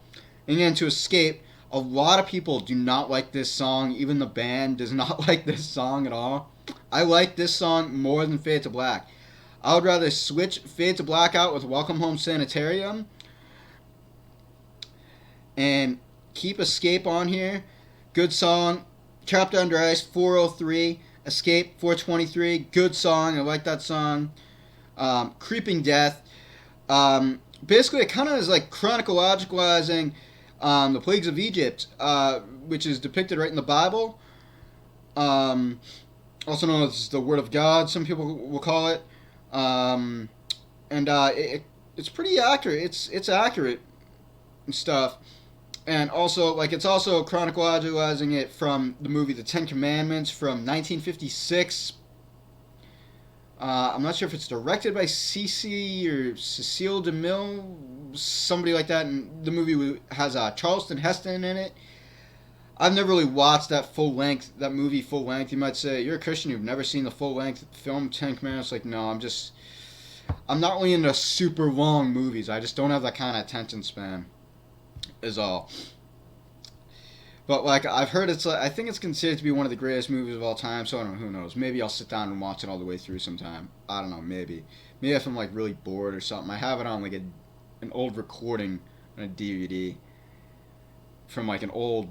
And again, to Escape. A lot of people do not like this song. Even the band does not like this song at all. I like this song more than Fade to Black. I would rather switch Fade to Black out with Welcome Home Sanitarium and keep Escape on here. Good song. Trapped Under Ice, 403. Escape, 423. Good song. I like that song. Creeping Death. Basically, it kind of is like chronologicalizing the plagues of Egypt, which is depicted right in the Bible. Also known as the Word of God, some people will call it. It's pretty accurate. It's accurate and stuff. And also, like, it's also chronologizing it from the movie The Ten Commandments from 1956. I'm not sure if it's directed by Cecile DeMille, somebody like that. And the movie has Charleston Heston in it. I've never really watched that movie full length. You might say, you're a Christian, you've never seen the full length film Ten Commandments. Like, no, I'm not really into super long movies. I just don't have that kind of attention span, is all. But like, I've heard I think it's considered to be one of the greatest movies of all time. So I don't know, who knows? Maybe I'll sit down and watch it all the way through sometime. I don't know, maybe if I'm like really bored or something. I have it on like an old recording on a DVD from like an old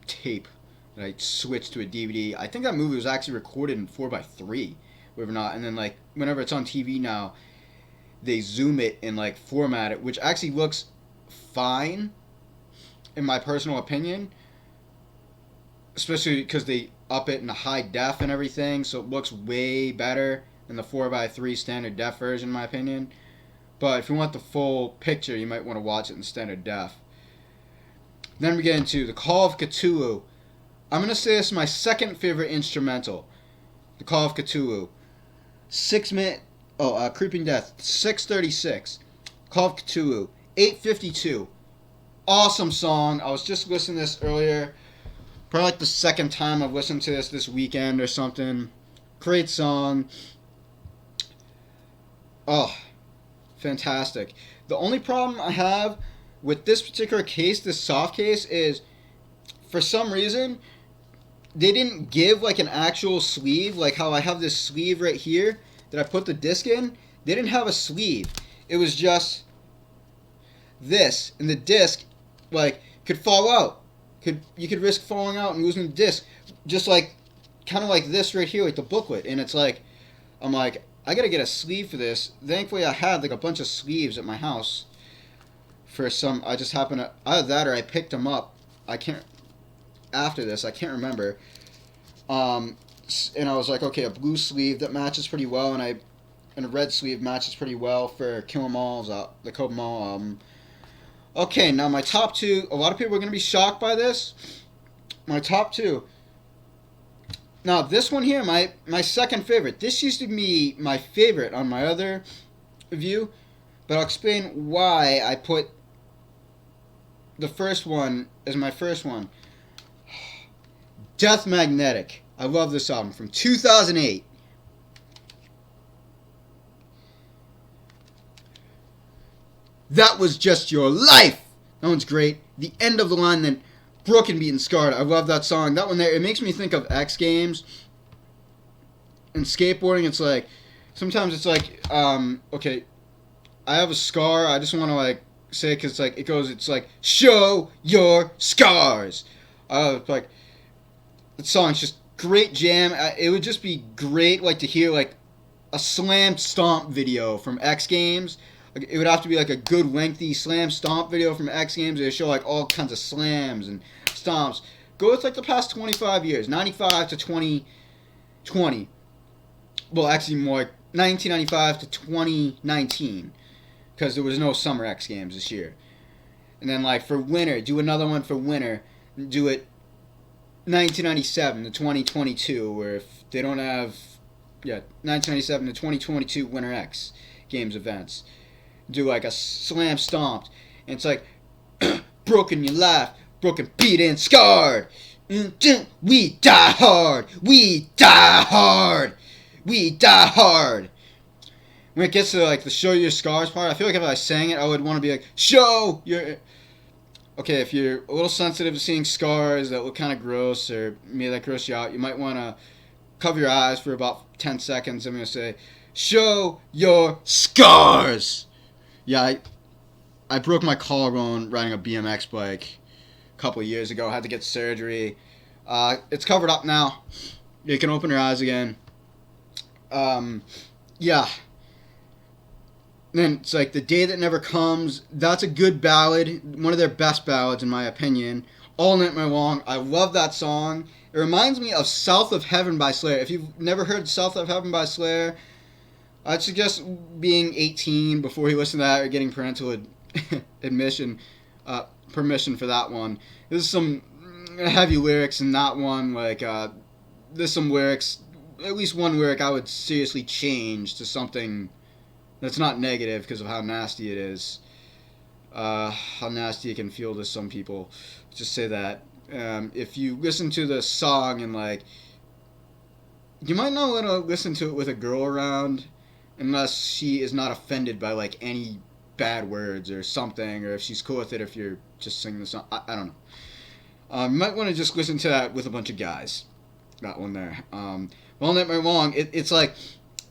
tape that I switched to a DVD. I think that movie was actually recorded in 4:3, whatever not. And then like whenever it's on TV now, they zoom it and like format it, which actually looks fine in my personal opinion, especially because they up it in a high def and everything, so it looks way better than the 4:3 standard def version in my opinion. But if you want the full picture, you might want to watch it in standard def. Then we get into The Call of Cthulhu. I'm going to say this is my second favorite instrumental. The Call of Cthulhu. 6 minute... Creeping Death. 6:36. Call of Cthulhu. 8:52. Awesome song. I was just listening to this earlier. Probably like the second time I've listened to this weekend or something. Great song. Oh, fantastic. The only problem I have with this particular case, this soft case, is for some reason they didn't give like an actual sleeve, like how I have this sleeve right here that I put the disc in. They didn't have a sleeve. It was just this, and the disc like could fall out. You could risk falling out and losing the disc, just like kind of like this right here, like the booklet. And it's like, I'm like, I gotta get a sleeve for this. Thankfully, I had like a bunch of sleeves at my house. For some, I just happened to either that or I picked them up. I can't after this. I can't remember. And I was like, okay, a blue sleeve that matches pretty well, and a red sleeve matches pretty well for Kill 'Em All's the Kill 'Em All album. Okay, now my top two. A lot of people are gonna be shocked by this. My top two. Now this one here, my second favorite. This used to be my favorite on my other review, but I'll explain why I put the first one as my first one. Death Magnetic. I love this album from 2008. That was just your life. That one's great. The end of the line, then Broken, Beaten, Scarred. I love that song. That one there, it makes me think of X Games and skateboarding. It's like, sometimes it's like, okay, I have a scar. I just want to like say, because like it's like, show your scars. Like, the song's just great jam. It would just be great like to hear like a slam stomp video from X Games. Like, it would have to be like a good lengthy slam stomp video from X Games. They show like all kinds of slams and stomps. Go with like the past 25 years, 95 to 2020. Well, actually more like 1995 to 2019, because there was no summer X Games this year. And then like for winter, do another one for winter. Do it 1997 to 2022, or if they don't have, 1997 to 2022 Winter X Games events. Do like a slam stomped, and it's like, broken, you laugh, broken, beaten, scarred. We die hard, we die hard, we die hard. When it gets to like the show your scars part, I feel like if I sang it, I would want to be like, show your. Okay, if you're a little sensitive to seeing scars that look kind of gross, or maybe that gross you out, you might want to cover your eyes for about 10 seconds. I'm going to say, show your scars. Yeah, I broke my collarbone riding a BMX bike a couple of years ago. I had to get surgery. It's covered up now. You can open your eyes again. Yeah. Then it's like The Day That Never Comes. That's a good ballad. One of their best ballads, in my opinion. All Night Long. I love that song. It reminds me of South of Heaven by Slayer. If you've never heard South of Heaven by Slayer, I'd suggest being 18 before you listen to that, or getting parental permission for that one. There's some heavy lyrics in that one. Like, there's some lyrics, at least one lyric I would seriously change to something that's not negative because of how nasty it is. How nasty it can feel to some people. Just say that. If you listen to the song and like, you might not want to listen to it with a girl around, unless she is not offended by like any bad words or something, or if she's cool with it if you're just singing the song. I don't know. You might want to just listen to that with a bunch of guys. That one there. All Night Long. It's like,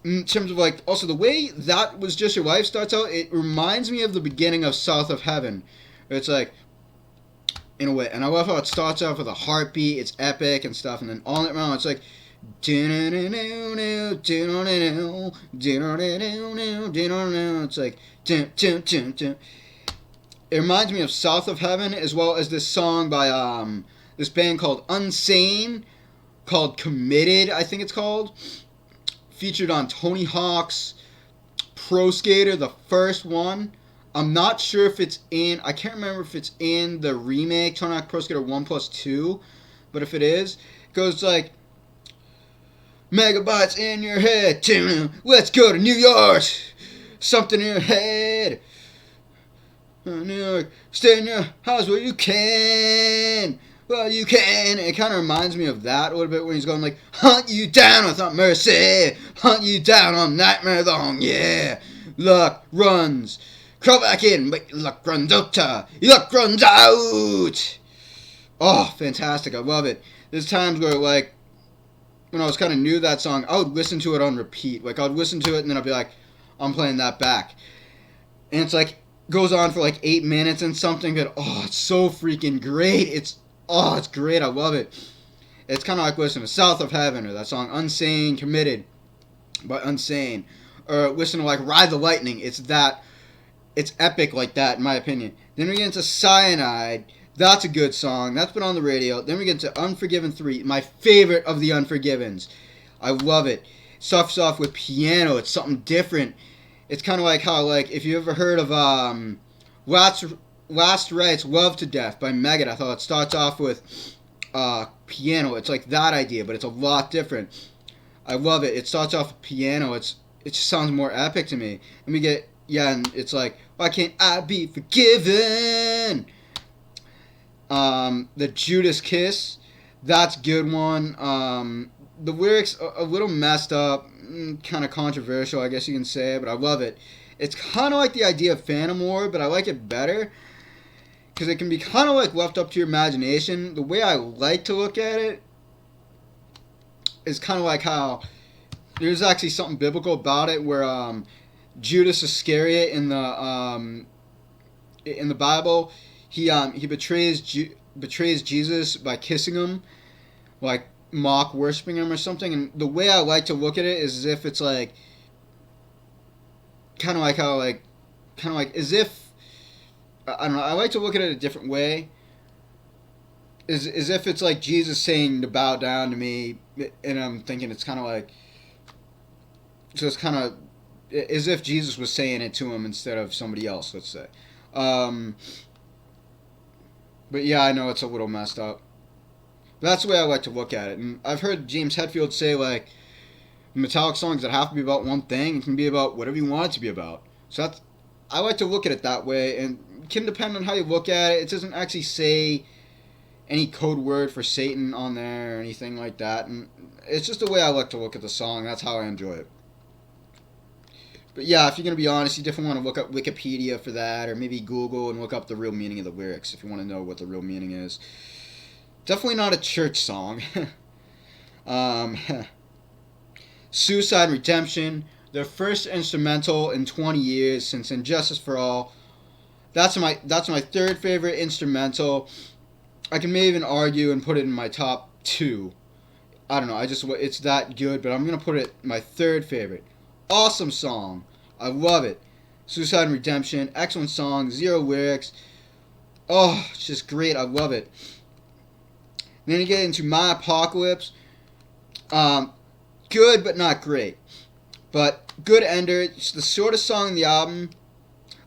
in terms of like, also the way That Was Just Your Life starts out, it reminds me of the beginning of South of Heaven. It's like, in a way, and I love how it starts off with a heartbeat. It's epic and stuff, and then All Night Long, it's like, it's like, it reminds me of South of Heaven, as well as this song by this band called Unsane, called Committed, I think it's called, featured on Tony Hawk's Pro Skater, the first one. I'm not sure if it's in, I can't remember if it's in the remake, Tony Hawk Pro Skater 1+2, but if it is, it goes like, megabytes in your head, let's go to New York, something in your head, New York, stay in your house where you can, well you can. It kind of reminds me of that a little bit when he's going like, hunt you down without mercy, hunt you down on Nightmare Long, yeah, Luck runs. Crawl back in, but luck runs out. Luck runs out. Oh, fantastic. I love it. There's times where, like, when I was kind of new to that song, I would listen to it on repeat. Like, I would listen to it and then I'd be like, I'm playing that back. And it's like, goes on for like 8 minutes and something, but oh, it's so freaking great. It's great. I love it. It's kind of like listening to South of Heaven or that song Unsane Committed by Unsane. Or listen to like Ride the Lightning. It's epic like that in my opinion. Then we get into Cyanide. That's a good song. That's been on the radio. Then we get into Unforgiven 3, my favorite of the Unforgivens. I love it. Starts off with piano. It's something different. It's kind of like how, like, if you ever heard of Last Rites Love to Death by Megadeth, I thought it starts off with piano. It's like that idea, but it's a lot different. I love it. It starts off with piano. It just sounds more epic to me. And we get, and it's like, why can't I be forgiven? The Judas Kiss, that's a good one. The lyrics are a little messed up, kind of controversial, I guess you can say, but I love it. It's kind of like the idea of Phantom War, but I like it better because it can be kind of like left up to your imagination. The way I like to look at it is kind of like how there's actually something biblical about it, where Judas Iscariot in the Bible, he betrays Jesus by kissing him, like mock worshiping him or something. And the way I like to look at it is as if it's like kind of like as if, I don't know, I like to look at it a different way, as if it's like Jesus saying to bow down to me, and I'm thinking it's kind of like, so it's kind of as if Jesus was saying it to him instead of somebody else, let's say. But yeah, I know it's a little messed up. But that's the way I like to look at it. And I've heard James Hetfield say, like, Metallica songs that have to be about one thing, it can be about whatever you want it to be about. So I like to look at it that way, and it can depend on how you look at it. It doesn't actually say any code word for Satan on there or anything like that. And it's just the way I like to look at the song. That's how I enjoy it. But yeah, if you're going to be honest, you definitely want to look up Wikipedia for that, or maybe Google and look up the real meaning of the lyrics if you want to know what the real meaning is. Definitely not a church song. Suicide Redemption, their first instrumental in 20 years since Injustice for All. That's my third favorite instrumental. I can maybe even argue and put it in my top 2. I don't know, it's that good, but I'm going to put it my third favorite. Awesome song. I love it. Suicide and Redemption. Excellent song. 0 lyrics. Oh, it's just great. I love it. And then you get into My Apocalypse. Good, but not great. But good ender. It's the shortest song in the album.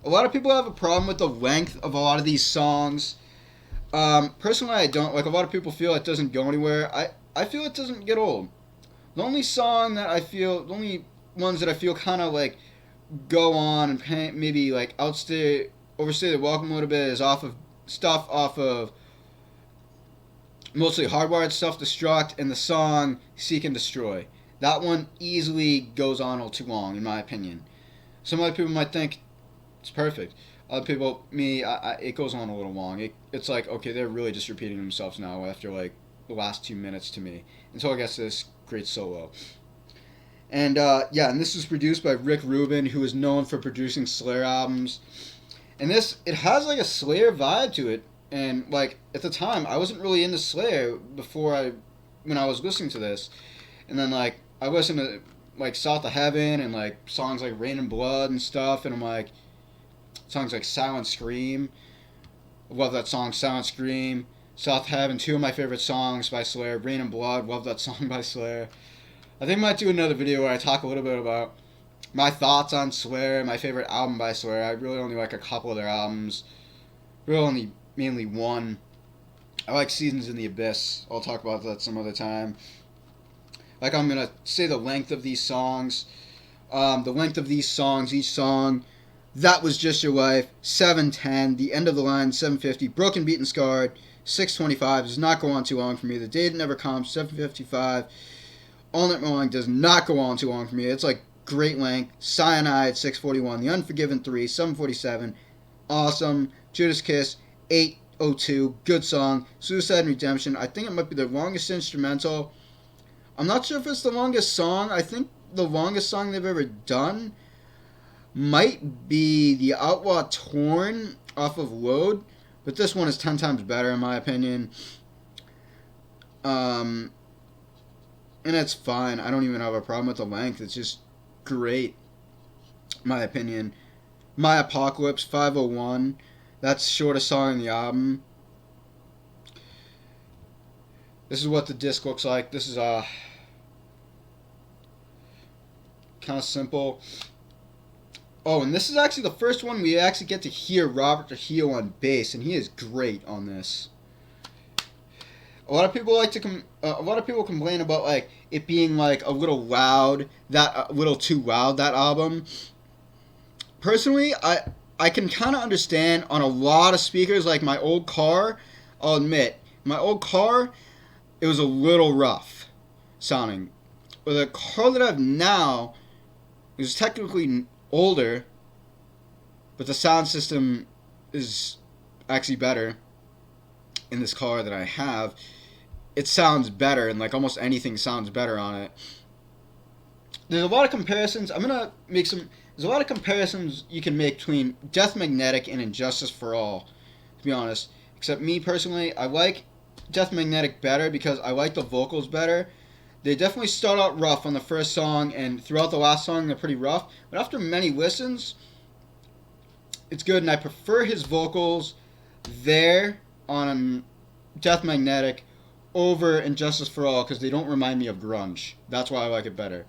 A lot of people have a problem with the length of a lot of these songs. Personally, I don't. Like, a lot of people feel it doesn't go anywhere. I feel it doesn't get old. The only ones that I feel kind of like go on and maybe like overstay the welcome a little bit is off of mostly Hardwired Self-Destruct and the song Seek and Destroy. That one easily goes on a little too long in my opinion. Some other people might think it's perfect. Other people, it goes on a little long. It's like, okay, they're really just repeating themselves now after like the last 2 minutes to me, until I get to this great solo. And and this was produced by Rick Rubin, who is known for producing Slayer albums. And it has like a Slayer vibe to it. And like at the time, I wasn't really into Slayer when I was listening to this. And then like I listened to like South of Heaven and like songs like Rain and Blood and stuff, and I'm like, songs like Silent Scream. I love that song, Silent Scream. South of Heaven, 2 of my favorite songs by Slayer. Rain and Blood, love that song by Slayer. I think I might do another video where I talk a little bit about my thoughts on Slayer, my favorite album by Slayer. I really only like a couple of their albums. Really only mainly one. I like Seasons in the Abyss. I'll talk about that some other time. Like, I'm going to say the length of these songs. Each song. That Was Just Your Life, 7:10. The End of the Line, 7:50. Broken, Beaten, Scarred, 6:25. Does not go on too long for me. The Day That Never Comes, 7:55. All Night Long does not go on too long for me. It's like great length. Cyanide, 641. The Unforgiven, 3, 747. Awesome. Judas Kiss, 802. Good song. Suicide and Redemption. I think it might be the longest instrumental. I'm not sure if it's the longest song. I think the longest song they've ever done might be The Outlaw Torn off of Load. But this one is 10 times better in my opinion. And it's fine. I don't even have a problem with the length. It's just great, in my opinion. My Apocalypse, 501. That's the shortest song in the album. This is what the disc looks like. This is kind of simple. Oh, and this is actually the first one we actually get to hear Robert Trujillo on bass, and he is great on this. A lot of people complain about like it being like a little loud, a little too loud, that album. Personally, I can kind of understand on a lot of speakers, like my old car. I'll admit, my old car, it was a little rough sounding. But the car that I have now is technically older, but the sound system is actually better in this car that I have. It sounds better, and like almost anything sounds better on it. There's a lot of comparisons. There's a lot of comparisons you can make between Death Magnetic and Injustice for All, to be honest. Except me personally, I like Death Magnetic better because I like the vocals better. They definitely start out rough on the first song, and throughout the last song they're pretty rough. But after many listens, it's good, and I prefer his vocals there on Death Magnetic over Injustice for All because they don't remind me of grunge. That's why I like it better.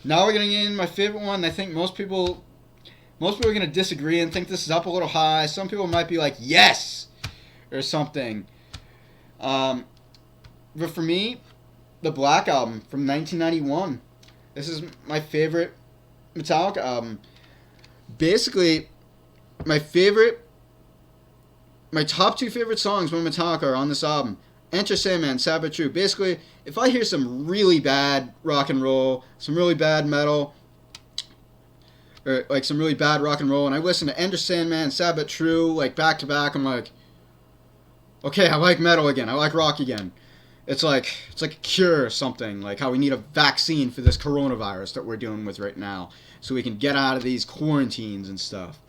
Now we're going to get into my favorite one. I think most people are going to disagree and think this is up a little high. Some people might be like, yes! Or something. But for me, the Black Album from 1991. This is my favorite Metallica album. Basically, my top two favorite songs from Metallica are on this album. Enter Sandman, Sad But True. Basically, if I hear some really bad rock and roll, some really bad metal, or like some really bad rock and roll, and I listen to Enter Sandman, Sad But True, like back to back, I'm like, okay, I like metal again. I like rock again. It's like a cure or something, like how we need a vaccine for this coronavirus that we're dealing with right now, so we can get out of these quarantines and stuff.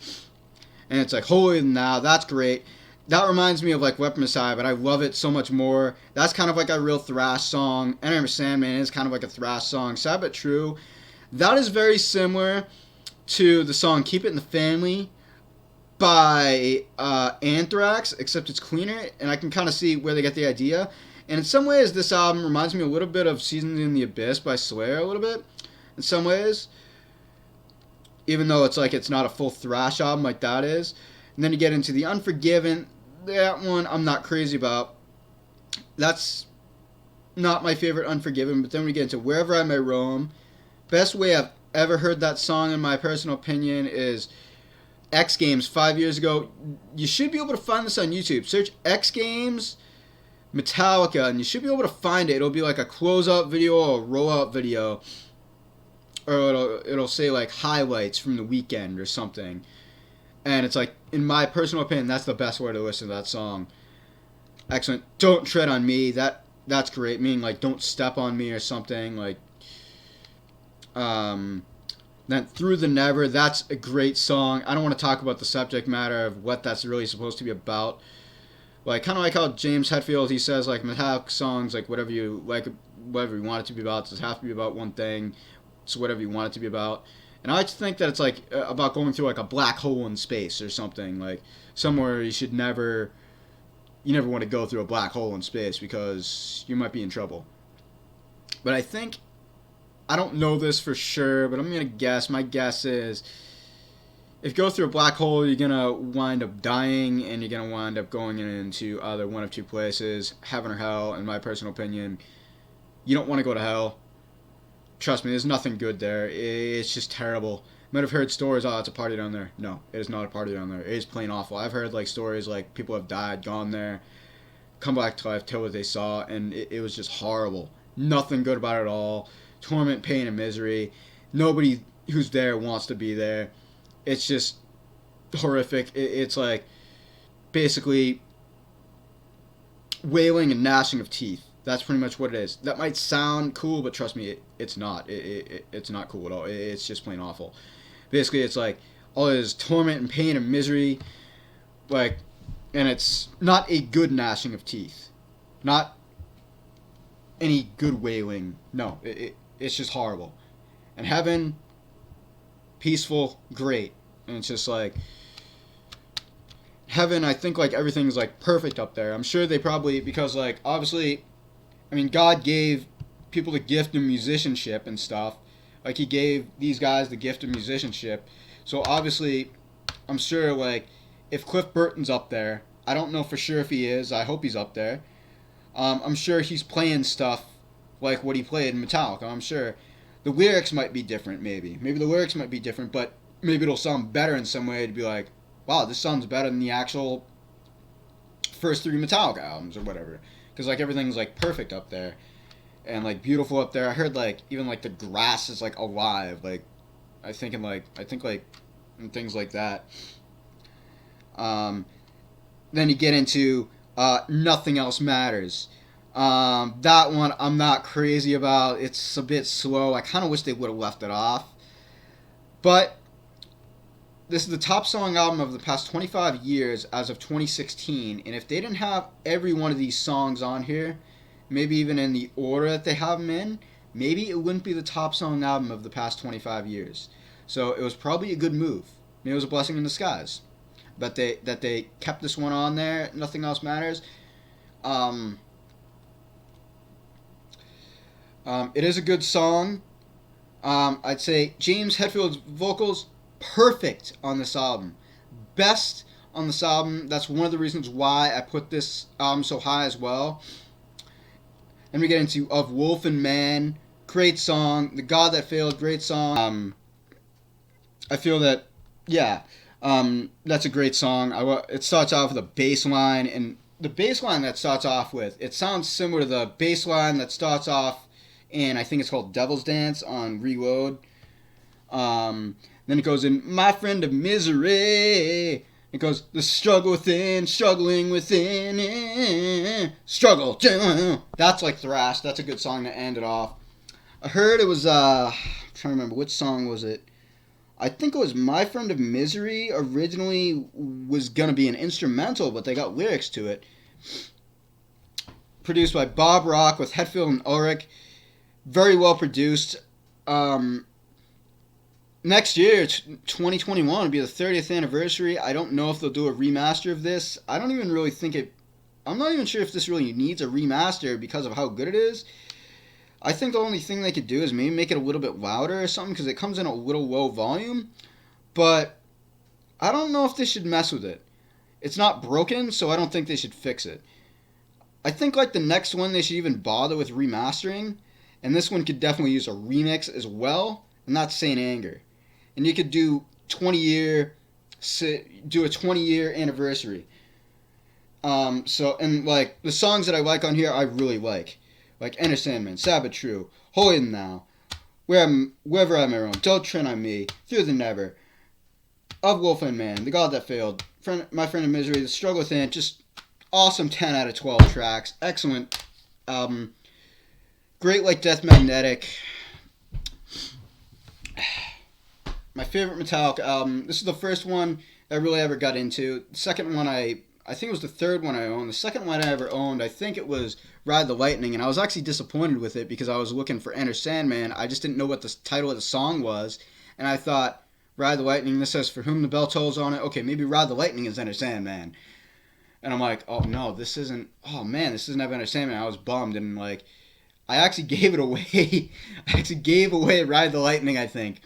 And it's like, holy now, that's great. That reminds me of like Weapon Messiah, but I love it so much more. That's kind of like a real thrash song. Enter Sandman is kind of like a thrash song. Sad But True, that is very similar to the song Keep It in the Family by Anthrax, except it's cleaner, and I can kind of see where they get the idea. And in some ways, this album reminds me a little bit of Seasons in the Abyss by Slayer a little bit, in some ways. Even though it's like it's not a full thrash album like that is. And then you get into The Unforgiven. That one I'm not crazy about. That's not my favorite Unforgiven. But then we get into Wherever I May Roam. Best way I've ever heard that song, in my personal opinion, is X Games 5 years ago. You should be able to find this on YouTube. Search X Games Metallica, and you should be able to find it. It'll be like a close-out video or a roll-out video. Or it'll say like highlights from the weekend or something. And it's like, in my personal opinion, that's the best way to listen to that song. Excellent. Don't Tread on Me. That's great. Meaning like don't step on me or something. Like then Through the Never. That's a great song. I don't want to talk about the subject matter of what that's really supposed to be about. Like kind of like how James Hetfield, he says like Metallica songs, like whatever you want it to be about, it doesn't have to be about one thing. It's whatever you want it to be about. And I like to think that it's like about going through like a black hole in space or something, like somewhere you never want to go through a black hole in space because you might be in trouble. But I don't know this for sure, but I'm going to guess. My guess is if you go through a black hole, you're going to wind up dying, and you're going to wind up going into either one of two places, heaven or hell. In my personal opinion, you don't want to go to hell. Trust me, there's nothing good there. It's just terrible. You might have heard stories, it's a party down there. No, it is not a party down there. It is plain awful. I've heard like stories like people have died, gone there, come back to life, tell what they saw, and it was just horrible. Nothing good about it at all. torment, pain, and misery. Nobody who's there wants to be there. It's just horrific. It's like basically wailing and gnashing of teeth. That's pretty much what it is. That might sound cool, but trust me, it's not. It's not cool at all. It's just plain awful. Basically, it's like all this torment and pain and misery, like, and it's not a good gnashing of teeth, not any good wailing. No, it's just horrible. And heaven, peaceful, great, and it's just like heaven. I think like everything's like perfect up there. I'm sure they probably, because like obviously, I mean, God gave people the gift of musicianship and stuff. Like he gave these guys the gift of musicianship. So obviously, I'm sure like if Cliff Burton's up there, I don't know for sure if he is. I hope he's up there. I'm sure he's playing stuff like what he played in Metallica. I'm sure the lyrics might be different. Maybe the lyrics might be different, but maybe it'll sound better in some way to be like, wow, this sounds better than the actual first 3 Metallica albums or whatever. Because like everything's like perfect up there, and like beautiful up there. I heard like even like the grass is like alive. Like I think and things like that. Then you get into Nothing Else Matters. That one I'm not crazy about. It's a bit slow. I kind of wish they would have left it off. But this is the top selling album of the past 25 years as of 2016. And if they didn't have every one of these songs on here, maybe even in the order that they have them in, maybe it wouldn't be the top selling album of the past 25 years. So it was probably a good move. Maybe it was a blessing in disguise that they kept this one on there. Nothing Else Matters. It is a good song. I'd say James Hetfield's vocals, perfect on this album. Best on this album. That's one of the reasons why I put this album so high as well. Then we get into Of Wolf and Man. Great song. The God That Failed. Great song. I feel that, yeah, that's a great song. It starts off with a bass line, and the bass line that starts off with, it sounds similar to the bass line that starts off in, I think it's called Devil's Dance on Reload. Then it goes in My Friend of Misery. It goes the struggle within, struggling within, struggle. That's like thrash. That's a good song to end it off. I heard it was, I'm trying to remember, which song was it? I think it was My Friend of Misery originally was going to be an instrumental, but they got lyrics to it. Produced by Bob Rock with Hetfield and Ulrich. Very well produced. Next year, 2021, will be the 30th anniversary. I don't know if they'll do a remaster of this. I don't even really think it... I'm not even sure if this really needs a remaster because of how good it is. I think the only thing they could do is maybe make it a little bit louder or something, because it comes in a little low volume. But I don't know if they should mess with it. It's not broken, so I don't think they should fix it. I think like the next one they should even bother with remastering. And this one could definitely use a remix as well. And that's Saint Anger. And you could do a 20-year anniversary. And like the songs that I like on here, I really like Enter Sandman, Sabbath True, Holier Than Thou, Wherever I May Roam, Don't Tread on Me, Through the Never, Of Wolf and Man, The God That Failed, My Friend of Misery, The Struggle Within. Just awesome 10 out of 12 tracks. Excellent album. Great like Death Magnetic. My favorite Metallica album. This is the first one I really ever got into. The second one I think it was the third one I owned. The second one I ever owned, I think it was Ride the Lightning, and I was actually disappointed with it because I was looking for Enter Sandman. I just didn't know what the title of the song was, and I thought, Ride the Lightning, this says For Whom the Bell Tolls on it. Okay, maybe Ride the Lightning is Enter Sandman. And I'm like, oh no, this isn't Enter Sandman. I was bummed, and like, I actually gave it away. I actually gave away Ride the Lightning, I think.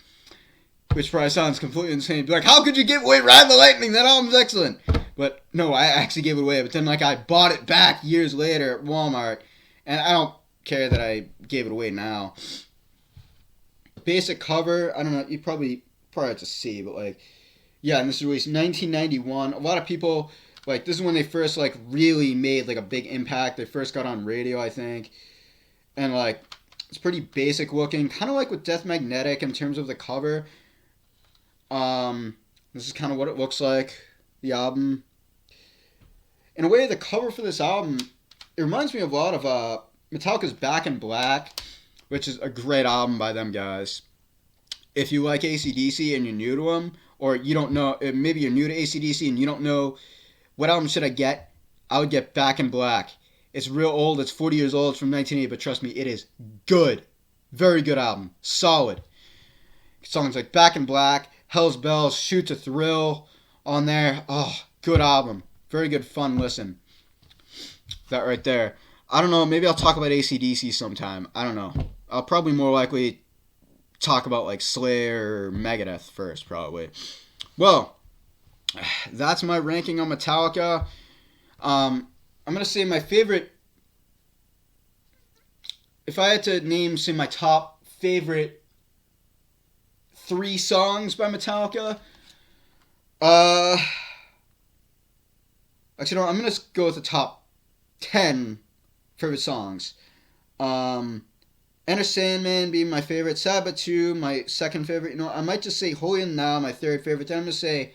Which probably sounds completely insane. Be like, how could you give away Ride the Lightning? That album's excellent. But no, I actually gave it away. But then like I bought it back years later at Walmart. And I don't care that I gave it away now. Basic cover, I don't know, you probably have to see, but like, yeah, and this was released in 1991. A lot of people, like, this is when they first like really made like a big impact. They first got on radio, I think. And like, It's pretty basic looking, kind of like with Death Magnetic in terms of the cover. This is kind of what it looks like, the album. In a way, the cover for this album, it reminds me of a lot of Metallica's Back in Black, which is a great album by them guys. If you like AC/DC and you're new to them, or you don't know, maybe you're new to AC/DC and you don't know what album should I get, I would get Back in Black. It's real old, it's 40 years old, it's from 1980, but trust me, it is good. Very good album. Solid. Songs like Back in Black, Hell's Bells, Shoot to Thrill on there. Oh, good album. Very good fun listen. That right there. I don't know, maybe I'll talk about AC/DC sometime. I don't know. I'll probably more likely talk about like Slayer or Megadeth first, probably. Well, that's my ranking on Metallica. I'm going to say my favorite, if I had to name, say, my top favorite 3 songs by Metallica, actually, no, I'm going to go with the top 10 favorite songs. Enter Sandman being my favorite, Sabbath 2, my second favorite. You know, I might just say Holier Than Thou, my third favorite. Then I'm going to say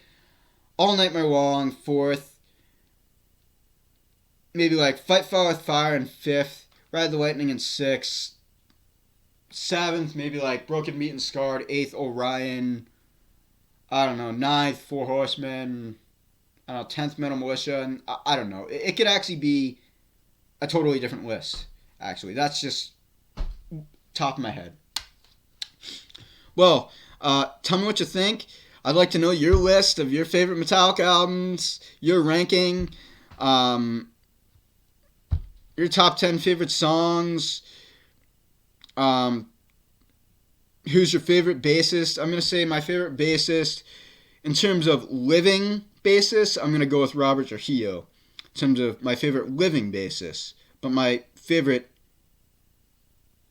All Nightmare Long, fourth. Maybe like Fight Fire with Fire in fifth. Ride the Lightning in sixth. Seventh, maybe like Broken Meat and Scarred. Eighth, Orion. I don't know. Ninth, Four Horsemen. I don't know. 10th, Metal Militia. And I don't know. It could actually be a totally different list, actually. That's just top of my head. Well, tell me what you think. I'd like to know your list of your favorite Metallica albums, your ranking, your top 10 favorite songs, who's your favorite bassist. I'm going to say my favorite bassist, in terms of living bassist, I'm going to go with Robert Trujillo, in terms of my favorite living bassist. But my favorite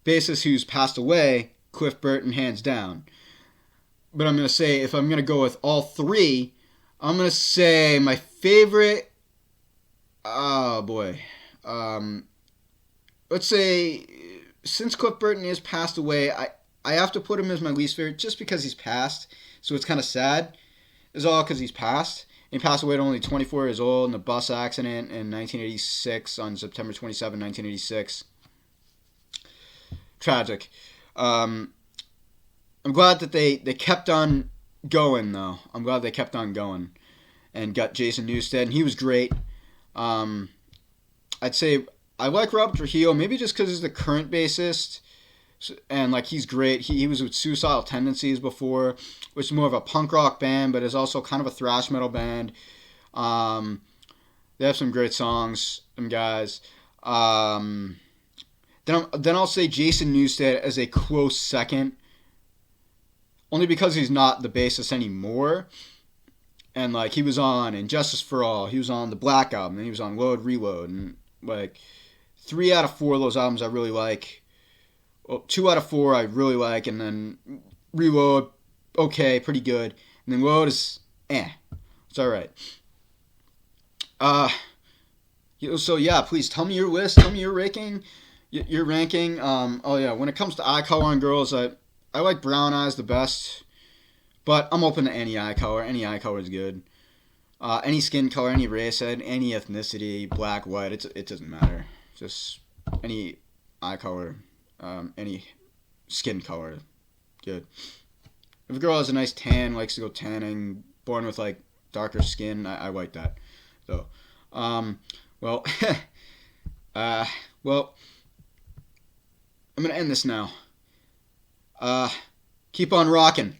bassist who's passed away, Cliff Burton, hands down. But I'm going to say, if I'm going to go with all 3, I'm going to say my favorite, oh boy, let's say, since Cliff Burton has passed away, I have to put him as my least favorite just because he's passed. So it's kind of sad. It's all because he's passed. He passed away at only 24 years old in a bus accident in 1986 on September 27, 1986. Tragic. I'm glad that they kept on going, though. I'm glad they kept on going and got Jason Newsted, and he was great. I'd say I like Robert Trujillo, maybe just because he's the current bassist, and like he's great. He was with Suicidal Tendencies before, which is more of a punk rock band, but is also kind of a thrash metal band. They have some great songs, them guys. Then I'll say Jason Newsted as a close second, only because he's not the bassist anymore. And like he was on Injustice for All, he was on the Black Album, and he was on Load Reload, and like 3 out of 4 of those albums I really like. Well, 2 out of 4 I really like, and then Reload, okay, pretty good, and then Load is it's all right. So yeah, please tell me your list, tell me your ranking. Your ranking. Oh yeah, when it comes to eye color on girls, I like brown eyes the best, but I'm open to any eye color. Any eye color is good. Any skin color, any race, any ethnicity, black, white, it doesn't matter. Just any eye color, any skin color, good. If a girl has a nice tan, likes to go tanning, born with like darker skin, I like that. So, well, well, I'm gonna end this now. Keep on rocking.